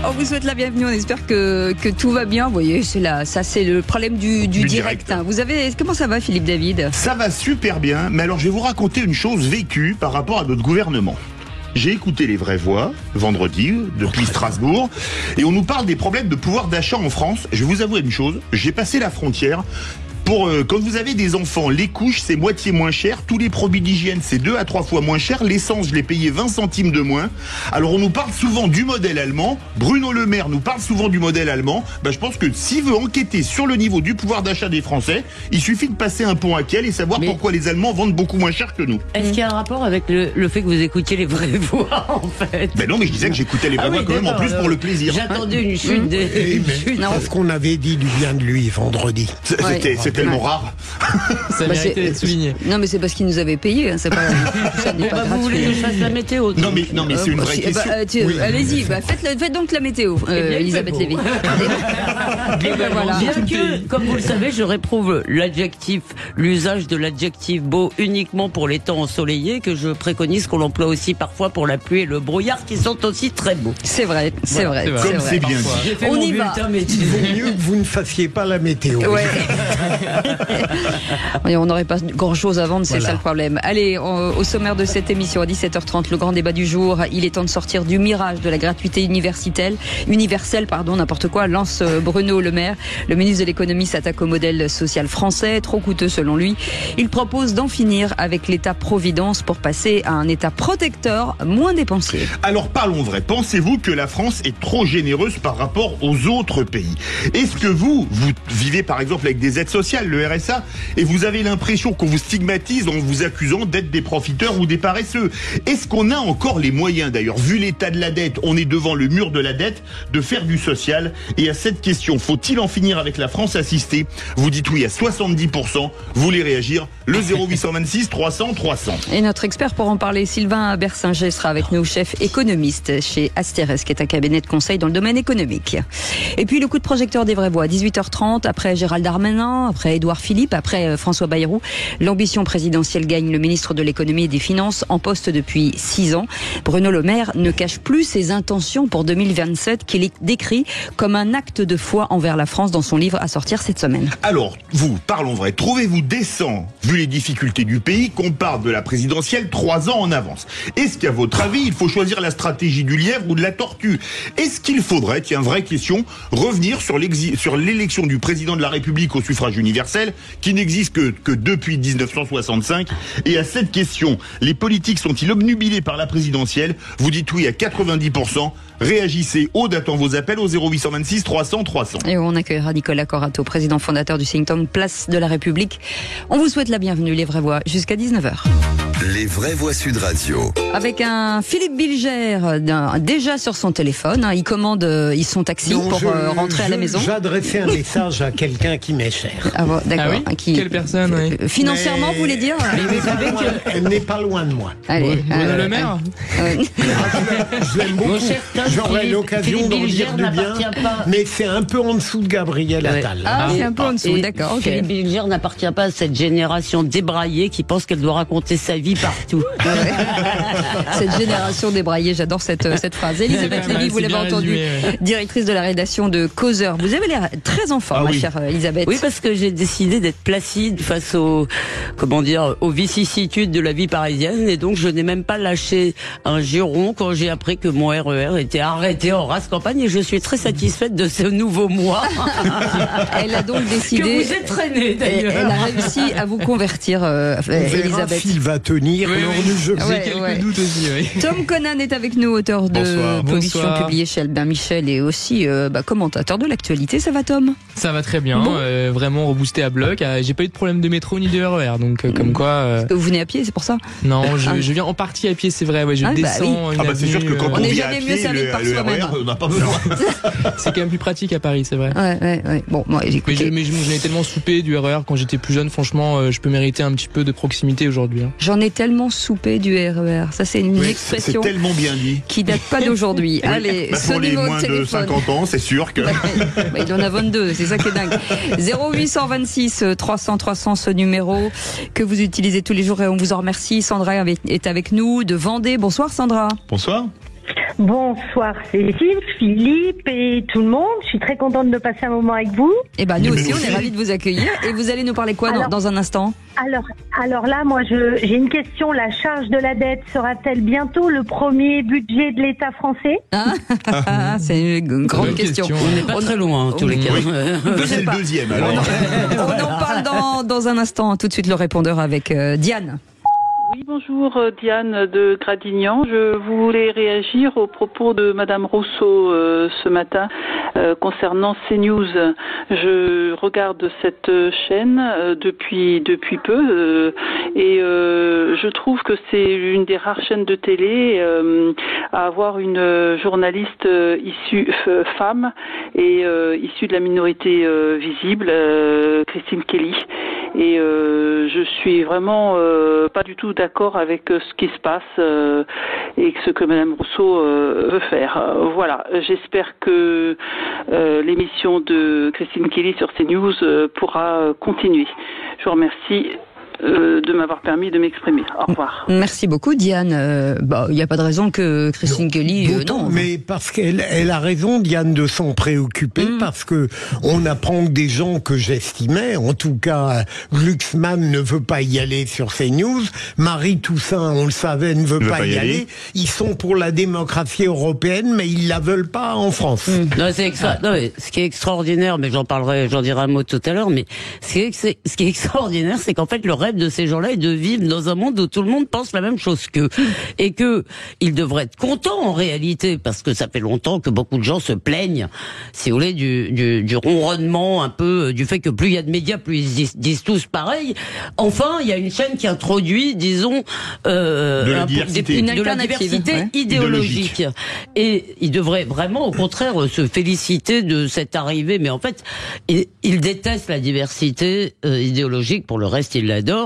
On vous souhaite la bienvenue, on espère que tout va bien. Vous voyez, ça c'est le problème du direct. Hein. Comment ça va, Philippe David ? Ça va super bien, mais alors je vais vous raconter une chose vécue par rapport à notre gouvernement. J'ai écouté Les Vraies Voix vendredi depuis Strasbourg et on nous parle des problèmes de pouvoir d'achat en France. Je vais vous avouer une chose, j'ai passé la frontière. Quand vous avez des enfants, les couches c'est moitié moins cher, tous les produits d'hygiène c'est 2 à 3 fois moins cher, l'essence je l'ai payé 20 centimes de moins. Alors on nous parle souvent du modèle allemand, Bruno Le Maire nous parle souvent du modèle allemand. Je pense que s'il veut enquêter sur le niveau du pouvoir d'achat des Français, il suffit de passer un pont à Kiel et savoir pourquoi les Allemands vendent beaucoup moins cher que nous. Est-ce qu'il y a un rapport avec le fait que vous écoutiez Les Vraies Voix en fait ? Non, mais je disais que j'écoutais Les Vraies Voix quand même en plus pour le plaisir. J'attendais une chute parce qu'on avait dit du bien de lui vendredi. C'est tellement rare. Ça mérite d'être souligné. Non, mais c'est parce qu'il nous avait payé. Hein, c'est pas, ça n'est pas vous voulez que je fasse la météo ? Non, mais c'est une vraie question. Allez-y, faites donc la météo, Elisabeth Lévy. Voilà. Bien que, comme vous le savez, je réprouve l'usage de l'adjectif beau uniquement pour les temps ensoleillés, que je préconise qu'on l'emploie aussi parfois pour la pluie et le brouillard, qui sont aussi très beaux. C'est vrai. Comme c'est bien dit. On y va. Il vaut mieux que vous ne fassiez pas la météo. Ouais. On n'aurait pas grand-chose à vendre, c'est ça le problème. Allez, au sommaire de cette émission, à 17h30, le grand débat du jour. Il est temps de sortir du mirage de la gratuité universelle, n'importe quoi, lance Bruno Le Maire. Le ministre de l'économie s'attaque au modèle social français, trop coûteux selon lui. Il propose d'en finir avec l'État-providence pour passer à un État protecteur, moins dépensier. Alors parlons vrai, pensez-vous que la France est trop généreuse par rapport aux autres pays ? Est-ce que vous vivez par exemple avec des aides sociales, le RSA, et vous avez l'impression qu'on vous stigmatise en vous accusant d'être des profiteurs ou des paresseux ? Est-ce qu'on a encore les moyens, d'ailleurs, vu l'état de la dette, on est devant le mur de la dette, de faire du social ? Et à cette question, faut-il en finir avec la France assistée ? Vous dites oui à 70%, vous voulez réagir ? Le 0826 300 300. Et notre expert pour en parler, Sylvain Bersinger, sera avec nous, chef économiste chez Asterès, qui est un cabinet de conseil dans le domaine économique. Et puis le coup de projecteur des Vraies Voix, 18h30, après Gérald Darmanin, après Édouard Philippe, après François Bayrou. L'ambition présidentielle gagne le ministre de l'économie et des finances, en poste depuis 6 ans. Bruno Le Maire ne cache plus ses intentions pour 2027, qu'il décrit comme un acte de foi envers la France dans son livre à sortir cette semaine. Alors, parlons vrai, trouvez-vous décent, vu les difficultés du pays, qu'on parle de la présidentielle 3 ans en avance ? Est-ce qu'à votre avis, il faut choisir la stratégie du lièvre ou de la tortue ? Est-ce qu'il faudrait, vraie question, revenir sur l'élection du président de la République au suffrage universel, qui n'existe que depuis 1965 ? Et à cette question, les politiques sont-ils obnubilés par la présidentielle ? Vous dites oui à 90%. Réagissez, Aude attend vos appels au 0826 300 300. Et on accueillera Nicolas Corato, président fondateur du think tank Place de la République. On vous souhaite la bienvenue, Les Vraies Voix, jusqu'à 19h. Les Vraies Voix Sud Radio. Avec un Philippe Bilger déjà sur son téléphone. Il commande son taxi pour rentrer à la maison. J'adressais un message à quelqu'un qui m'est cher. Ah bon, d'accord. Ah oui Quelle personne, oui. Financièrement, vous voulez dire ? Elle n'est pas loin de moi. Allez, Bruno Le Maire. Je l'aime beaucoup. J'aurai l'occasion d'en dire du bien. Mais c'est un peu en dessous de Gabriel Attal. C'est un peu en dessous, d'accord. Okay. Philippe Bilger n'appartient pas à cette génération débraillée qui pense qu'elle doit raconter sa vie partout. Cette génération débraillée, j'adore cette phrase. Elisabeth Lévy, vous l'avez entendu, directrice de la rédaction de Causeur. Vous avez l'air très en forme, ma chère Elisabeth. Oui, parce que j'ai décidé d'être placide face aux vicissitudes de la vie parisienne, et donc je n'ai même pas lâché un juron quand j'ai appris que mon RER était arrêté en race campagne, et je suis très satisfaite de ce nouveau moi. Elle a donc décidé. Que vous êtes traîné d'ailleurs. Elle a réussi à vous convertir, Elisabeth. S'il va tenir lors du jeu. Ouais, quelques doutes aussi, oui. Tom Conan est avec nous, auteur de Pollution publié chez Albin Michel, et aussi commentateur de l'actualité. Ça va, Tom ? Ça va très bien, vraiment reboosté à bloc. J'ai pas eu de problème de métro ni de RER, donc comme quoi. Parce que vous venez à pied, c'est pour ça ? Non, je viens en partie à pied, c'est vrai. Ouais, je descends. C'est sûr que quand on n'est vient à jamais pied, mieux servi par soi-même. on n'a pas besoin. C'est quand même plus pratique à Paris, c'est vrai. Ouais. Bon, écoutez. Mais j'en ai tellement soupé du RER quand j'étais plus jeune. Franchement, je peux mériter un petit peu de proximité aujourd'hui. J'en ai tellement soupé du RER. Ça, c'est une expression. C'est tellement bien dit. Qui date pas d'aujourd'hui. Allez, ce pour les numéro moins de téléphone. de 50 ans, c'est sûr que. Il en a 22, c'est ça qui est dingue. 0826 300 300, ce numéro que vous utilisez tous les jours, et on vous en remercie. Sandra est avec nous de Vendée. Bonsoir, Sandra. Bonsoir. Bonsoir Cécile, Philippe et tout le monde. Je suis très contente de passer un moment avec vous. Eh ben nous aussi, on est ravis de vous accueillir. Et vous allez nous parler quoi dans un instant? Alors là, moi, j'ai une question. La charge de la dette sera-t-elle bientôt le premier budget de l'État français? C'est une grande question. On n'est pas très loin, en tous les cas. C'est le deuxième. Alors. On en parle dans un instant. Tout de suite, le répondeur avec Diane. Oui, bonjour, Diane de Gradignan. Je voulais réagir aux propos de Madame Rousseau ce matin concernant CNews. Je regarde cette chaîne depuis peu et je trouve que c'est une des rares chaînes de télé à avoir une journaliste issue femme et issue de la minorité visible, Christine Kelly. Et je suis vraiment pas du tout d'accord avec ce qui se passe et ce que Madame Rousseau veut faire. Voilà, j'espère que l'émission de Christine Kelly sur CNews pourra continuer. Je vous remercie de m'avoir permis de m'exprimer. Au revoir. Merci beaucoup, Diane. Il n'y a pas de raison que Christine Kelly... mais parce qu'elle a raison, Diane, de s'en préoccuper, parce que on apprend que des gens que j'estimais, en tout cas, Glucksmann ne veut pas y aller sur CNews, Marie Toussaint, on le savait, ne veut pas y aller. Ils sont pour la démocratie européenne, mais ils la veulent pas en France. Non, non, mais ce qui est extraordinaire, mais j'en dirai un mot tout à l'heure, mais ce qui est extraordinaire, c'est qu'en fait, le rêve de ces gens-là est de vivre dans un monde où tout le monde pense la même chose qu'eux. Et que ils devraient être contents en réalité, parce que ça fait longtemps que beaucoup de gens se plaignent, si vous voulez, du ronronnement un peu, du fait que plus il y a de médias, plus ils disent tous pareil. Enfin, il y a une chaîne qui introduit, disons, de la diversité idéologique. Et ils devraient vraiment, au contraire, se féliciter de cette arrivée. Mais en fait, ils détestent la diversité idéologique. Pour le reste, ils l'adorent.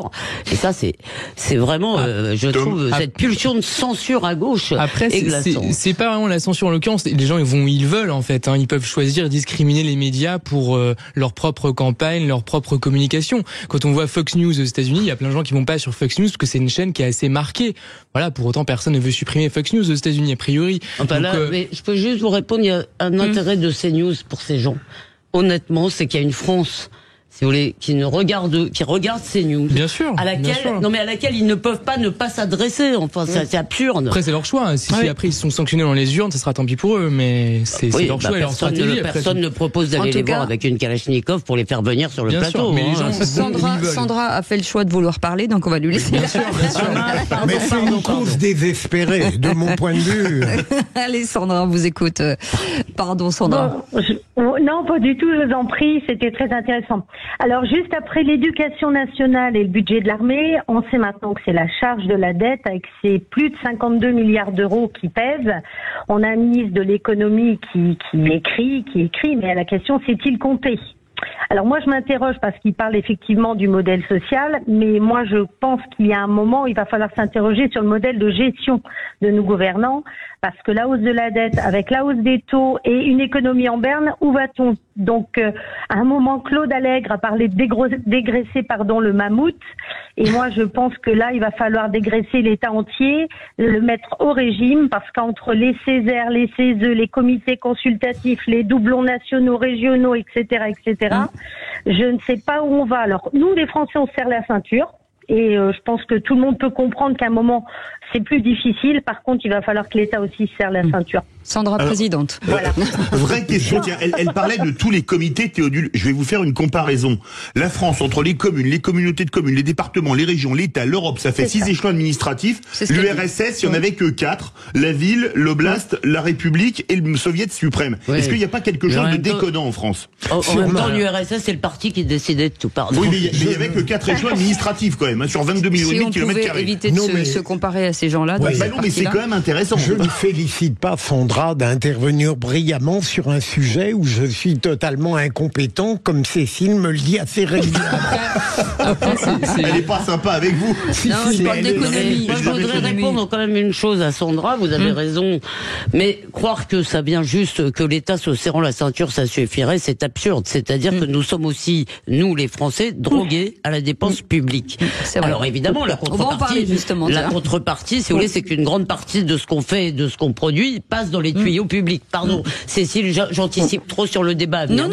Et ça, c'est vraiment, je trouve, cette pulsion de censure à gauche. Après, c'est pas vraiment la censure en l'occurrence. Les gens, ils veulent en fait. Ils peuvent choisir discriminer les médias pour leur propre campagne, leur propre communication. Quand on voit Fox News aux États-Unis, il y a plein de gens qui vont pas sur Fox News parce que c'est une chaîne qui est assez marquée. Voilà. Pour autant, personne ne veut supprimer Fox News aux États-Unis a priori. Enfin, mais je peux juste vous répondre. Il y a un intérêt de CNews pour ces gens. Honnêtement, c'est qu'il y a une France, si vous voulez, qui regarde CNews. Bien sûr. À laquelle ils ne peuvent pas ne pas s'adresser. Enfin, c'est absurde. Après, c'est leur choix. Si après ils sont sanctionnés dans les urnes, ça sera tant pis pour eux, mais c'est leur choix et leur stratégie. Personne ne propose d'aller les voir avec une Kalachnikov pour les faire venir sur le plateau. Mais les gens, Sandra a fait le choix de vouloir parler, donc on va lui laisser. Bien sûr. Mais c'est une cause désespérée, de mon point de vue. Allez, Sandra, on vous écoute. Pardon, Sandra. Non, pas du tout, je vous en prie, c'était très intéressant. Alors, juste après l'éducation nationale et le budget de l'armée, on sait maintenant que c'est la charge de la dette avec ses plus de 52 milliards d'euros qui pèsent. On a un ministre de l'économie qui écrit, mais la question, c'est-il compté ? Alors moi je m'interroge parce qu'il parle effectivement du modèle social, mais moi je pense qu'il y a un moment où il va falloir s'interroger sur le modèle de gestion de nos gouvernants, parce que la hausse de la dette, avec la hausse des taux et une économie en berne, où va-t-on ? Donc à un moment, Claude Allègre a parlé de dégraisser le mammouth, et moi je pense que là il va falloir dégraisser l'État entier, le mettre au régime, parce qu'entre les Césaires, les CESE, les comités consultatifs, les doublons nationaux, régionaux, etc., je ne sais pas où on va. Alors nous les Français on se serre la ceinture. Et je pense que tout le monde peut comprendre qu'à un moment, c'est plus difficile. Par contre, il va falloir que l'État aussi se serre la ceinture. Sandra, présidente. Voilà. Vraie question. Tiens, elle parlait de tous les comités, Théodule. Je vais vous faire une comparaison. La France, entre les communes, les communautés de communes, les départements, les régions, l'État, l'Europe, ça fait 6 échelons administratifs. L'URSS, il n'y en avait que 4. La ville, l'oblast, la République et le Soviet suprême. Oui. Est-ce qu'il n'y a pas quelque chose de déconnant en France? En même temps, l'URSS, c'est le parti qui décidait de tout, pardon. Oui, mais il n'y avait que 4 échelons administratifs quand même, sur 22 millions et demi de kilomètres carrés. Éviter de se comparer à ces gens-là. Ouais, non, mais c'est quand même intéressant. Je ne félicite pas Sandra Sandra d'intervenir brillamment sur un sujet où je suis totalement incompétent, comme Cécile me le dit assez régulièrement. Elle n'est pas sympa avec vous. Non, je parle d'économie. Moi, je voudrais répondre quand même une chose à Sandra, vous avez raison, mais croire que ça vient juste que l'État se serrant la ceinture, ça suffirait, c'est absurde. C'est-à-dire que nous sommes aussi, nous les Français, drogués à la dépense publique. Alors évidemment, la contrepartie, si vous voulez, c'est qu'une grande partie de ce qu'on fait et de ce qu'on produit passe dans les tuyaux publics. Pardon, Cécile, j'anticipe trop sur le débat. Non,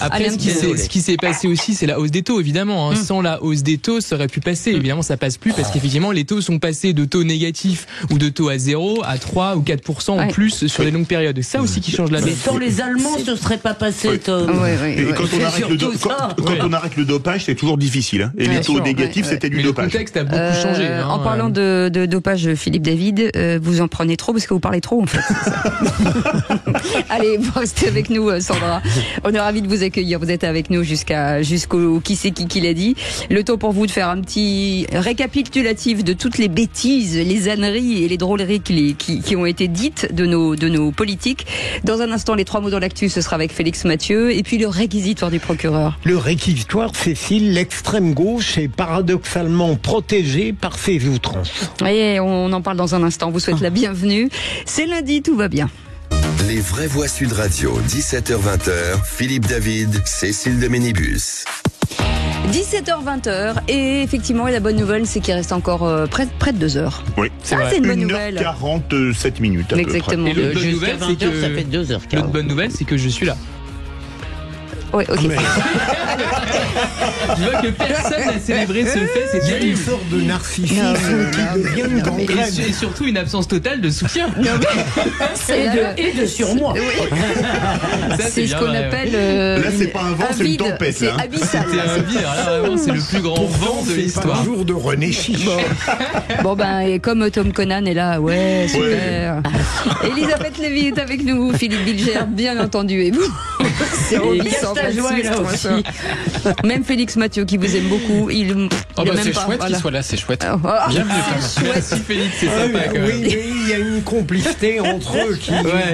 Après, ce qui s'est passé aussi, c'est la hausse des taux, évidemment. Sans la hausse des taux, ça aurait pu passer. Évidemment, ça passe plus parce qu'effectivement, les taux sont passés de taux négatifs ou de taux à 0 à 3 ou 4% en plus sur les longues périodes. C'est ça aussi qui change la donne. Mais sans les Allemands, ce serait pas passé, Tom. Et quand on arrête le dopage, c'est toujours difficile. Hein. Et les taux négatifs, c'était du dopage. Le contexte a beaucoup changé. En parlant de dopage, Philippe David, vous en prenez trop parce que vous parlez trop, en fait. Allez, vous restez avec nous, Sandra. On est ravis de vous accueillir. Vous êtes avec nous jusqu'au qui c'est qui l'a dit. Le temps pour vous de faire un petit récapitulatif de toutes les bêtises, les âneries et les drôleries qui ont été dites de nos politiques. Dans un instant, les 3 mots dans l'actu, ce sera avec Félix Mathieu. Et puis le réquisitoire du procureur. Le réquisitoire, Cécile, l'extrême gauche est paradoxalement protégée par ses outrances. Et on en parle dans un instant. On vous souhaite la bienvenue. C'est lundi, tout va bien. Les vraies voix Sud Radio, 17h-20h, Philippe David, Cécile de Ménibus. 17h-20h, et effectivement, la bonne nouvelle, c'est qu'il reste encore près de 2 heures. Oui, c'est une bonne nouvelle. 1h47 minutes à Exactement. Et l'autre bonne nouvelle, c'est que ça fait 2h15. L'autre bonne nouvelle, c'est que je suis là. Oui, ok. Je vois que personne n'a célébré ce fait, c'est terrible. Une sorte de narcissisme qui devient une gangrène. Et surtout une absence totale de soutien. Et de surmoi. C'est ce qu'on appelle. Là, c'est pas un vent, c'est une tempête. C'est abyssal. C'était un vide. Alors là, vraiment, c'est le plus grand vent de l'histoire. C'est un jour de René Chichon. Bon, et comme Tom Conan est là, ouais, super. Elisabeth Lévy est avec nous, Philippe Bilger, bien entendu, et vous. C'est ravissant. Même Félix Mathieu qui vous aime beaucoup, il même c'est pas, chouette qu'il soit là, c'est chouette. Bienvenue. Merci Félix, c'est sympa quand même. Oui, il y a une complicité entre eux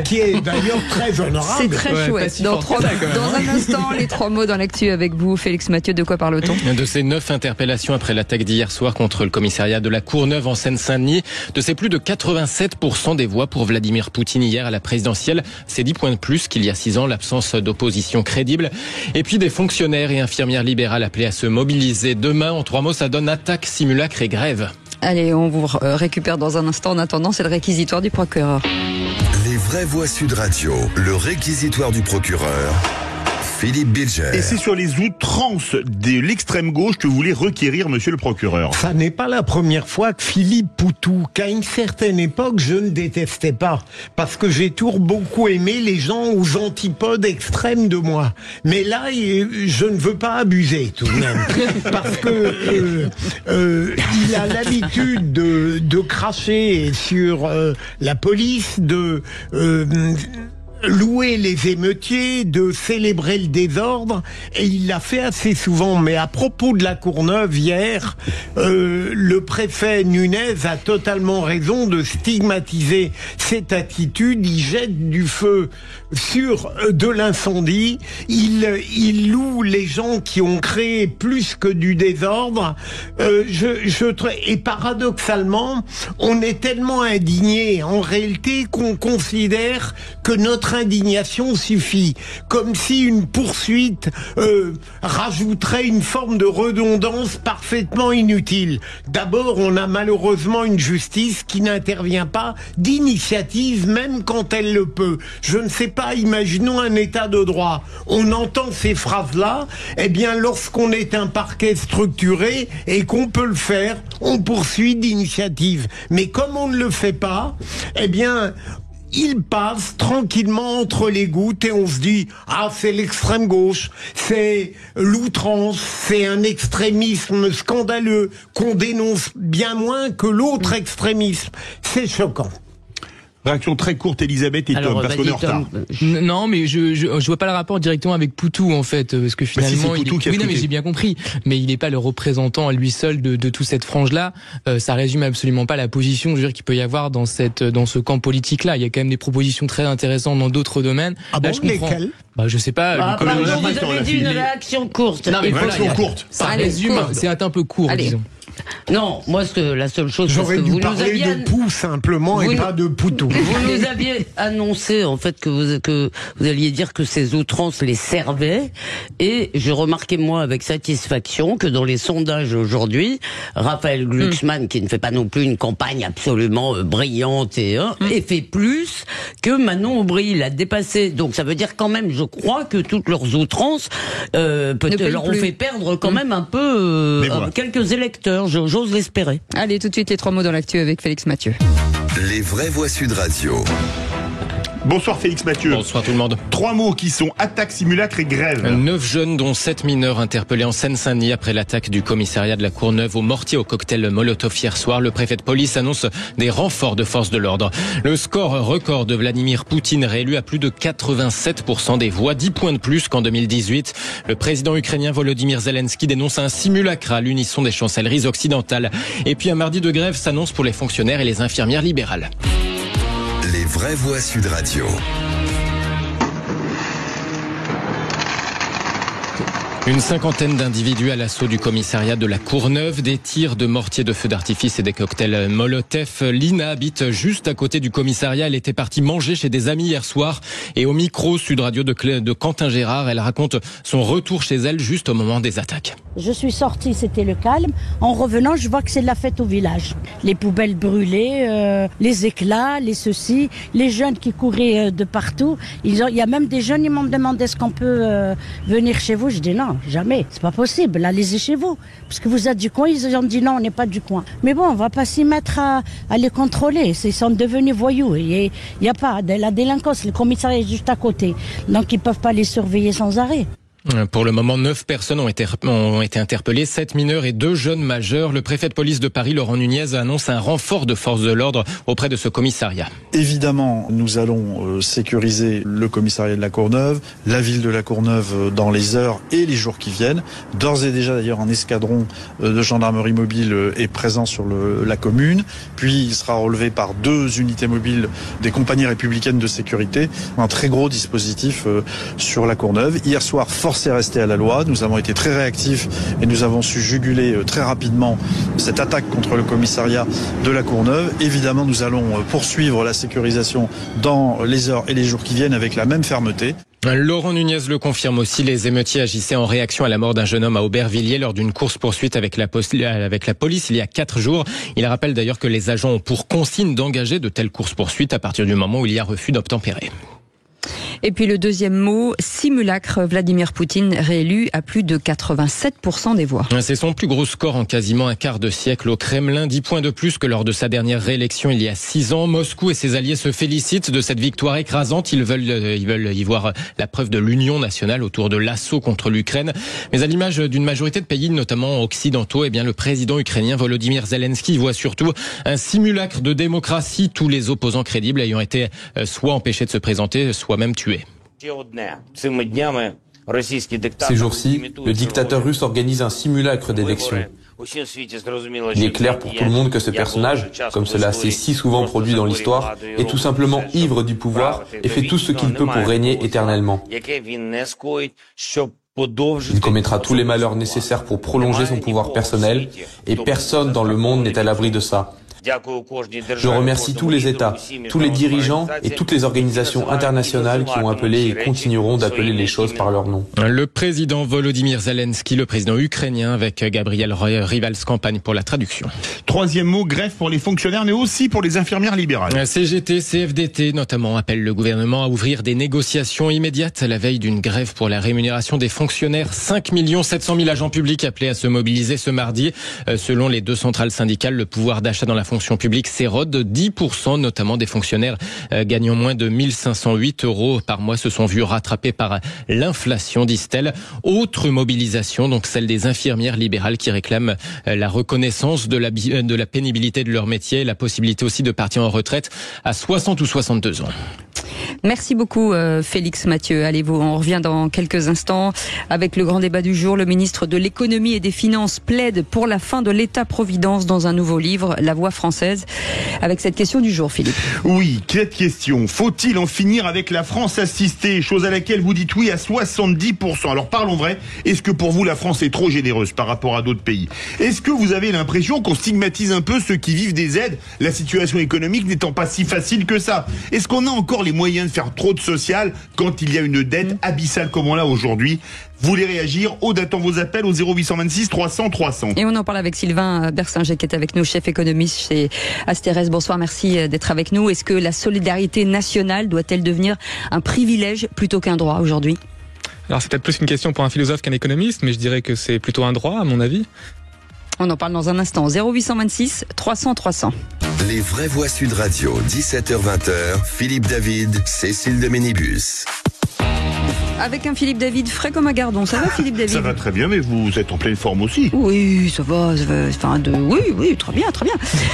qui est d'ailleurs très honorable. C'est très chouette. Dans un instant, les 3 mots dans l'actu avec vous, Félix Mathieu. De quoi parle-t-on? De ces 9 interpellations après l'attaque d'hier soir contre le commissariat de la Courneuve en Seine-Saint-Denis, de ces plus de 87% des voix pour Vladimir Poutine hier à la présidentielle. C'est 10 points de plus qu'il y a 6 ans, l'absence d'opposition crédible. Et puis des fonctionnaires et infirmières libérales appelés à se mobiliser. Demain, en 3 mots, ça donne attaque, simulacre et grève. Allez, on vous récupère dans un instant. En attendant, c'est le réquisitoire du procureur. Les vraies voix Sud Radio, le réquisitoire du procureur. Philippe Bilger. Et c'est sur les outrances de l'extrême gauche que vous voulez requérir, monsieur le procureur. Ça n'est pas la première fois que Philippe Poutou, qu'à une certaine époque, je ne détestais pas. Parce que j'ai toujours beaucoup aimé les gens aux antipodes extrêmes de moi. Mais là, je ne veux pas abuser, tout de même. Parce que il a l'habitude de cracher sur la police, de louer les émeutiers, de célébrer le désordre, et il l'a fait assez souvent. Mais à propos de la Courneuve hier, le préfet Nunez a totalement raison de stigmatiser cette attitude. Il jette du feu sur de l'incendie, il loue les gens qui ont créé plus que du désordre. Et paradoxalement, on est tellement indigné en réalité qu'on considère que notre indignation suffit, comme si une poursuite rajouterait une forme de redondance parfaitement inutile. D'abord, on a malheureusement une justice qui n'intervient pas d'initiative, même quand elle le peut. Je ne sais pas, imaginons un état de droit. On entend ces phrases-là, eh bien, lorsqu'on est un parquet structuré et qu'on peut le faire, on poursuit d'initiative. Mais comme on ne le fait pas, eh bien, il passe tranquillement entre les gouttes et on se dit « Ah, c'est l'extrême gauche, c'est l'outrance, c'est un extrémisme scandaleux qu'on dénonce bien moins que l'autre extrémisme. » C'est choquant. Réaction très courte, Elisabeth et Tom, parce qu'on est en retard. Non, mais je vois pas le rapport directement avec Poutou, en fait, parce que finalement, c'est Poutou qui a mais j'ai bien compris, mais il n'est pas le représentant à lui seul de toute cette frange-là. Ça résume absolument pas la position, je veux dire, qu'il peut y avoir dans ce camp politique-là. Il y a quand même des propositions très intéressantes dans d'autres domaines. Ah bon, lesquelles? Je sais pas. Pardon, vous avez dit une réaction courte. Non, mais voilà, courte. Ça résume, c'est un peu court, disons. Non, moi, la seule chose... J'aurais dû parler de Pou, simplement, et pas de Poutou. Vous nous aviez annoncé, en fait, que vous alliez dire que ces outrances les servaient, et je remarquais, moi, avec satisfaction, que dans les sondages aujourd'hui, Raphaël Glucksmann, qui ne fait pas non plus une campagne absolument brillante, et fait plus que Manon Aubry. Il a dépassé. Donc, ça veut dire quand même, je crois, que toutes leurs outrances, peut-être leur ont fait perdre quand même un peu quelques électeurs. J'ose l'espérer. Allez, tout de suite, les 3 mots dans l'actu avec Félix Mathieu. Les vraies voix Sud Radio. Bonsoir Félix Mathieu. Bonsoir tout le monde. 3 mots qui sont attaque, simulacre et grève. 9 jeunes, dont 7 mineurs, interpellés en Seine-Saint-Denis après l'attaque du commissariat de la Courneuve au mortier au cocktail Molotov hier soir. Le préfet de police annonce des renforts de forces de l'ordre. Le score record de Vladimir Poutine, réélu à plus de 87% des voix, 10 points de plus qu'en 2018. Le président ukrainien Volodymyr Zelensky dénonce un simulacre à l'unisson des chancelleries occidentales. Et puis un mardi de grève s'annonce pour les fonctionnaires et les infirmières libérales. Les vraies voix Sud Radio. Une cinquantaine d'individus à l'assaut du commissariat de la Courneuve, des tirs de mortiers de feu d'artifice et des cocktails Molotov. Lina habite juste à côté du commissariat. Elle était partie manger chez des amis hier soir. Et au micro Sud Radio de Quentin Gérard, elle raconte son retour chez elle juste au moment des attaques. Je suis sortie, c'était le calme. En revenant, je vois que c'est la fête au village. Les poubelles brûlées, les éclats, les ceci, les jeunes qui couraient de partout. Il y a même des jeunes, ils m'ont demandé est-ce qu'on peut venir chez vous. Je dis non, jamais, c'est pas possible, allez-y chez vous. Parce que vous êtes du coin, ils ont dit non, on n'est pas du coin. Mais bon, on va pas s'y mettre à les contrôler, ils sont devenus voyous. Il y a pas de la délinquance, le commissariat est juste à côté. Donc ils peuvent pas les surveiller sans arrêt. Pour le moment, 9 personnes ont été interpellées, 7 mineurs et 2 jeunes majeurs. Le préfet de police de Paris, Laurent Nunez, annonce un renfort de forces de l'ordre auprès de ce commissariat. Évidemment, nous allons sécuriser le commissariat de la Courneuve, la ville de la Courneuve dans les heures et les jours qui viennent. D'ores et déjà, d'ailleurs, un escadron de gendarmerie mobile est présent sur la commune. Puis, il sera relevé par 2 unités mobiles des compagnies républicaines de sécurité. Un très gros dispositif sur la Courneuve. Hier soir, force est restée à la loi. Nous avons été très réactifs et nous avons su juguler très rapidement cette attaque contre le commissariat de la Courneuve. Évidemment, nous allons poursuivre la sécurisation dans les heures et les jours qui viennent avec la même fermeté. Laurent Nunez le confirme aussi, les émeutiers agissaient en réaction à la mort d'un jeune homme à Aubervilliers lors d'une course-poursuite avec la police il y a 4 jours. Il rappelle d'ailleurs que les agents ont pour consigne d'engager de telles courses-poursuites à partir du moment où il y a refus d'obtempérer. Et puis le deuxième mot, simulacre. Vladimir Poutine réélu à plus de 87% des voix. C'est son plus gros score en quasiment un quart de siècle au Kremlin, 10 points de plus que lors de sa dernière réélection il y a 6 ans. Moscou et ses alliés se félicitent de cette victoire écrasante. Ils veulent y voir la preuve de l'union nationale autour de l'assaut contre l'Ukraine. Mais à l'image d'une majorité de pays, notamment occidentaux, le président ukrainien Volodymyr Zelensky voit surtout un simulacre de démocratie, tous les opposants crédibles ayant été soit empêchés de se présenter, soit même tués. Ces jours-ci, le dictateur russe organise un simulacre d'élection. Il est clair pour tout le monde que ce personnage, comme cela s'est si souvent produit dans l'histoire, est tout simplement ivre du pouvoir et fait tout ce qu'il peut pour régner éternellement. Il commettra tous les malheurs nécessaires pour prolonger son pouvoir personnel et personne dans le monde n'est à l'abri de ça. Je remercie tous les États, tous les dirigeants et toutes les organisations internationales qui ont appelé et continueront d'appeler les choses par leur nom. Le président Volodymyr Zelensky, le président ukrainien, avec Gabriel Rivalscampagne pour la traduction. Troisième mot, grève pour les fonctionnaires, mais aussi pour les infirmières libérales. CGT, CFDT notamment appellent le gouvernement à ouvrir des négociations immédiates à la veille d'une grève pour la rémunération des fonctionnaires. 5 700 000 agents publics appelés à se mobiliser ce mardi. Selon les 2 centrales syndicales, le pouvoir d'achat dans la fonction publique s'érode de 10%, notamment des fonctionnaires gagnant moins de 1508 € par mois se sont vus rattrapés par l'inflation, disent-elles. Autre mobilisation, donc celle des infirmières libérales qui réclament la reconnaissance de la pénibilité de leur métier, la possibilité aussi de partir en retraite à 60 ou 62 ans. Merci beaucoup Félix Mathieu. Allez, on revient dans quelques instants avec le grand débat du jour. Le ministre de l'économie et des finances plaide pour la fin de l'État-providence dans un nouveau livre, La Voix française. Avec cette question du jour, Philippe. Oui, cette question. Faut-il en finir avec la France assistée, chose à laquelle vous dites oui à 70%. Alors parlons vrai, est-ce que pour vous la France est trop généreuse par rapport à d'autres pays? Est-ce que vous avez l'impression qu'on stigmatise un peu ceux qui vivent des aides, la situation économique n'étant pas si facile que ça? Est-ce qu'on a encore les moyens de faire trop de social quand il y a une dette abyssale comme on l'a aujourd'hui? Vous voulez réagir? Aude attend vos appels au 0826 300 300. Et on en parle avec Sylvain Bersinger qui est avec nous, chef économiste chez Asterès. Bonsoir, merci d'être avec nous. Est-ce que la solidarité nationale doit-elle devenir un privilège plutôt qu'un droit aujourd'hui? Alors c'est peut-être plus une question pour un philosophe qu'un économiste, mais je dirais que c'est plutôt un droit à mon avis. On en parle dans un instant. 0826 300 300. Les vraies voix Sud Radio, 17h-20h, Philippe David, Cécile de Ménibus. Avec un Philippe David frais comme un gardon. Ça va, Philippe David? Ça va très bien, mais vous êtes en pleine forme aussi. Oui, ça va. Enfin, oui, très bien.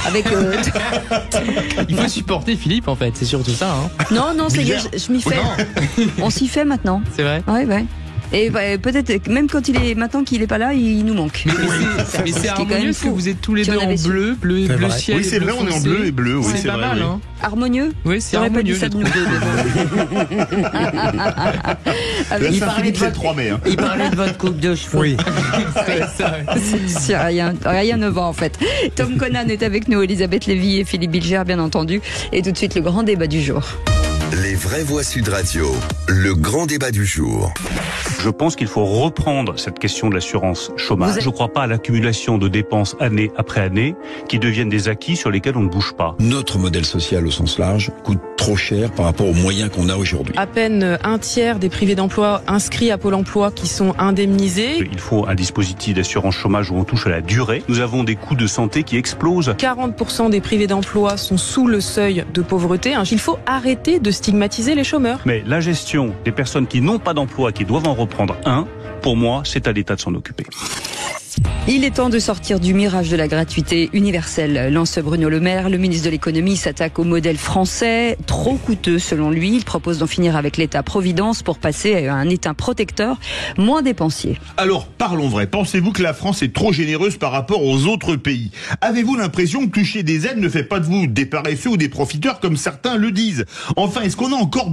Avec. Il faut supporter Philippe, en fait. C'est surtout ça. Hein. Non, ça y est, je m'y fais. On s'y fait maintenant. C'est vrai. Ouais. Et peut-être même quand maintenant qu'il est pas là, il nous manque. Mais c'est harmonieux parce que vous êtes tous les deux en bleu ciel. Oui, c'est vrai, on est en bleu et bleu. Oui, c'est pas vrai, mal. Hein. Harmonieux. Oui, c'est harmonieux. Pas dit ça de nous deux. Il parlait de votre coupe de cheveux. Oui. C'est rien ne va en fait. Tom Conan est avec nous, Elisabeth Lévy et Philippe Bilger, bien entendu. Et tout de suite, le grand débat du jour. Les vraies voix Sud Radio, le grand débat du jour. Je pense qu'il faut reprendre cette question de l'assurance chômage. Je ne crois pas à l'accumulation de dépenses année après année qui deviennent des acquis sur lesquels on ne bouge pas. Notre modèle social au sens large coûte trop cher par rapport aux moyens qu'on a aujourd'hui. À peine un tiers des privés d'emploi inscrits à Pôle emploi qui sont indemnisés. Il faut un dispositif d'assurance chômage où on touche à la durée. Nous avons des coûts de santé qui explosent. 40% des privés d'emploi sont sous le seuil de pauvreté. Il faut arrêter de stigmatiser les chômeurs. Mais la gestion des personnes qui n'ont pas d'emploi, qui doivent en reprendre un, pour moi, c'est à l'État de s'en occuper. Il est temps de sortir du mirage de la gratuité universelle, lance Bruno Le Maire. Le ministre de l'économie s'attaque au modèle français, trop coûteux selon lui. Il propose d'en finir avec l'État-providence pour passer à un État protecteur, moins dépensier. Alors, parlons vrai. Pensez-vous que la France est trop généreuse par rapport aux autres pays? Avez-vous l'impression que toucher des aides ne fait pas de vous des paresseux ou des profiteurs comme certains le disent? Enfin, est-ce qu'on a encore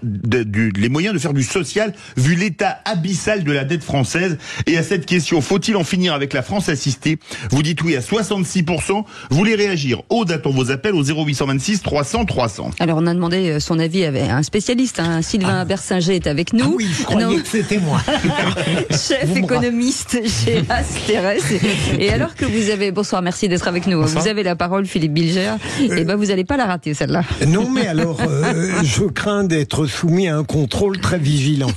les moyens de faire du social vu l'état abyssal de la dette française? Et à cette question, faut-il en finir avec la France assistée? Vous dites oui à 66%. Vous voulez réagir? Aude attend vos appels au 0826 300 300. Alors on a demandé son avis à un spécialiste. Sylvain Bersinger est avec nous. Ah oui, je croyais que c'était moi. Chef économiste chez Asterès. Et alors que vous avez... Bonsoir, merci d'être avec nous. Bonsoir. Vous avez la parole, Philippe Bilger. Et vous n'allez pas la rater, celle-là. Non, mais alors, je crains d'être soumis à un contrôle très vigilant.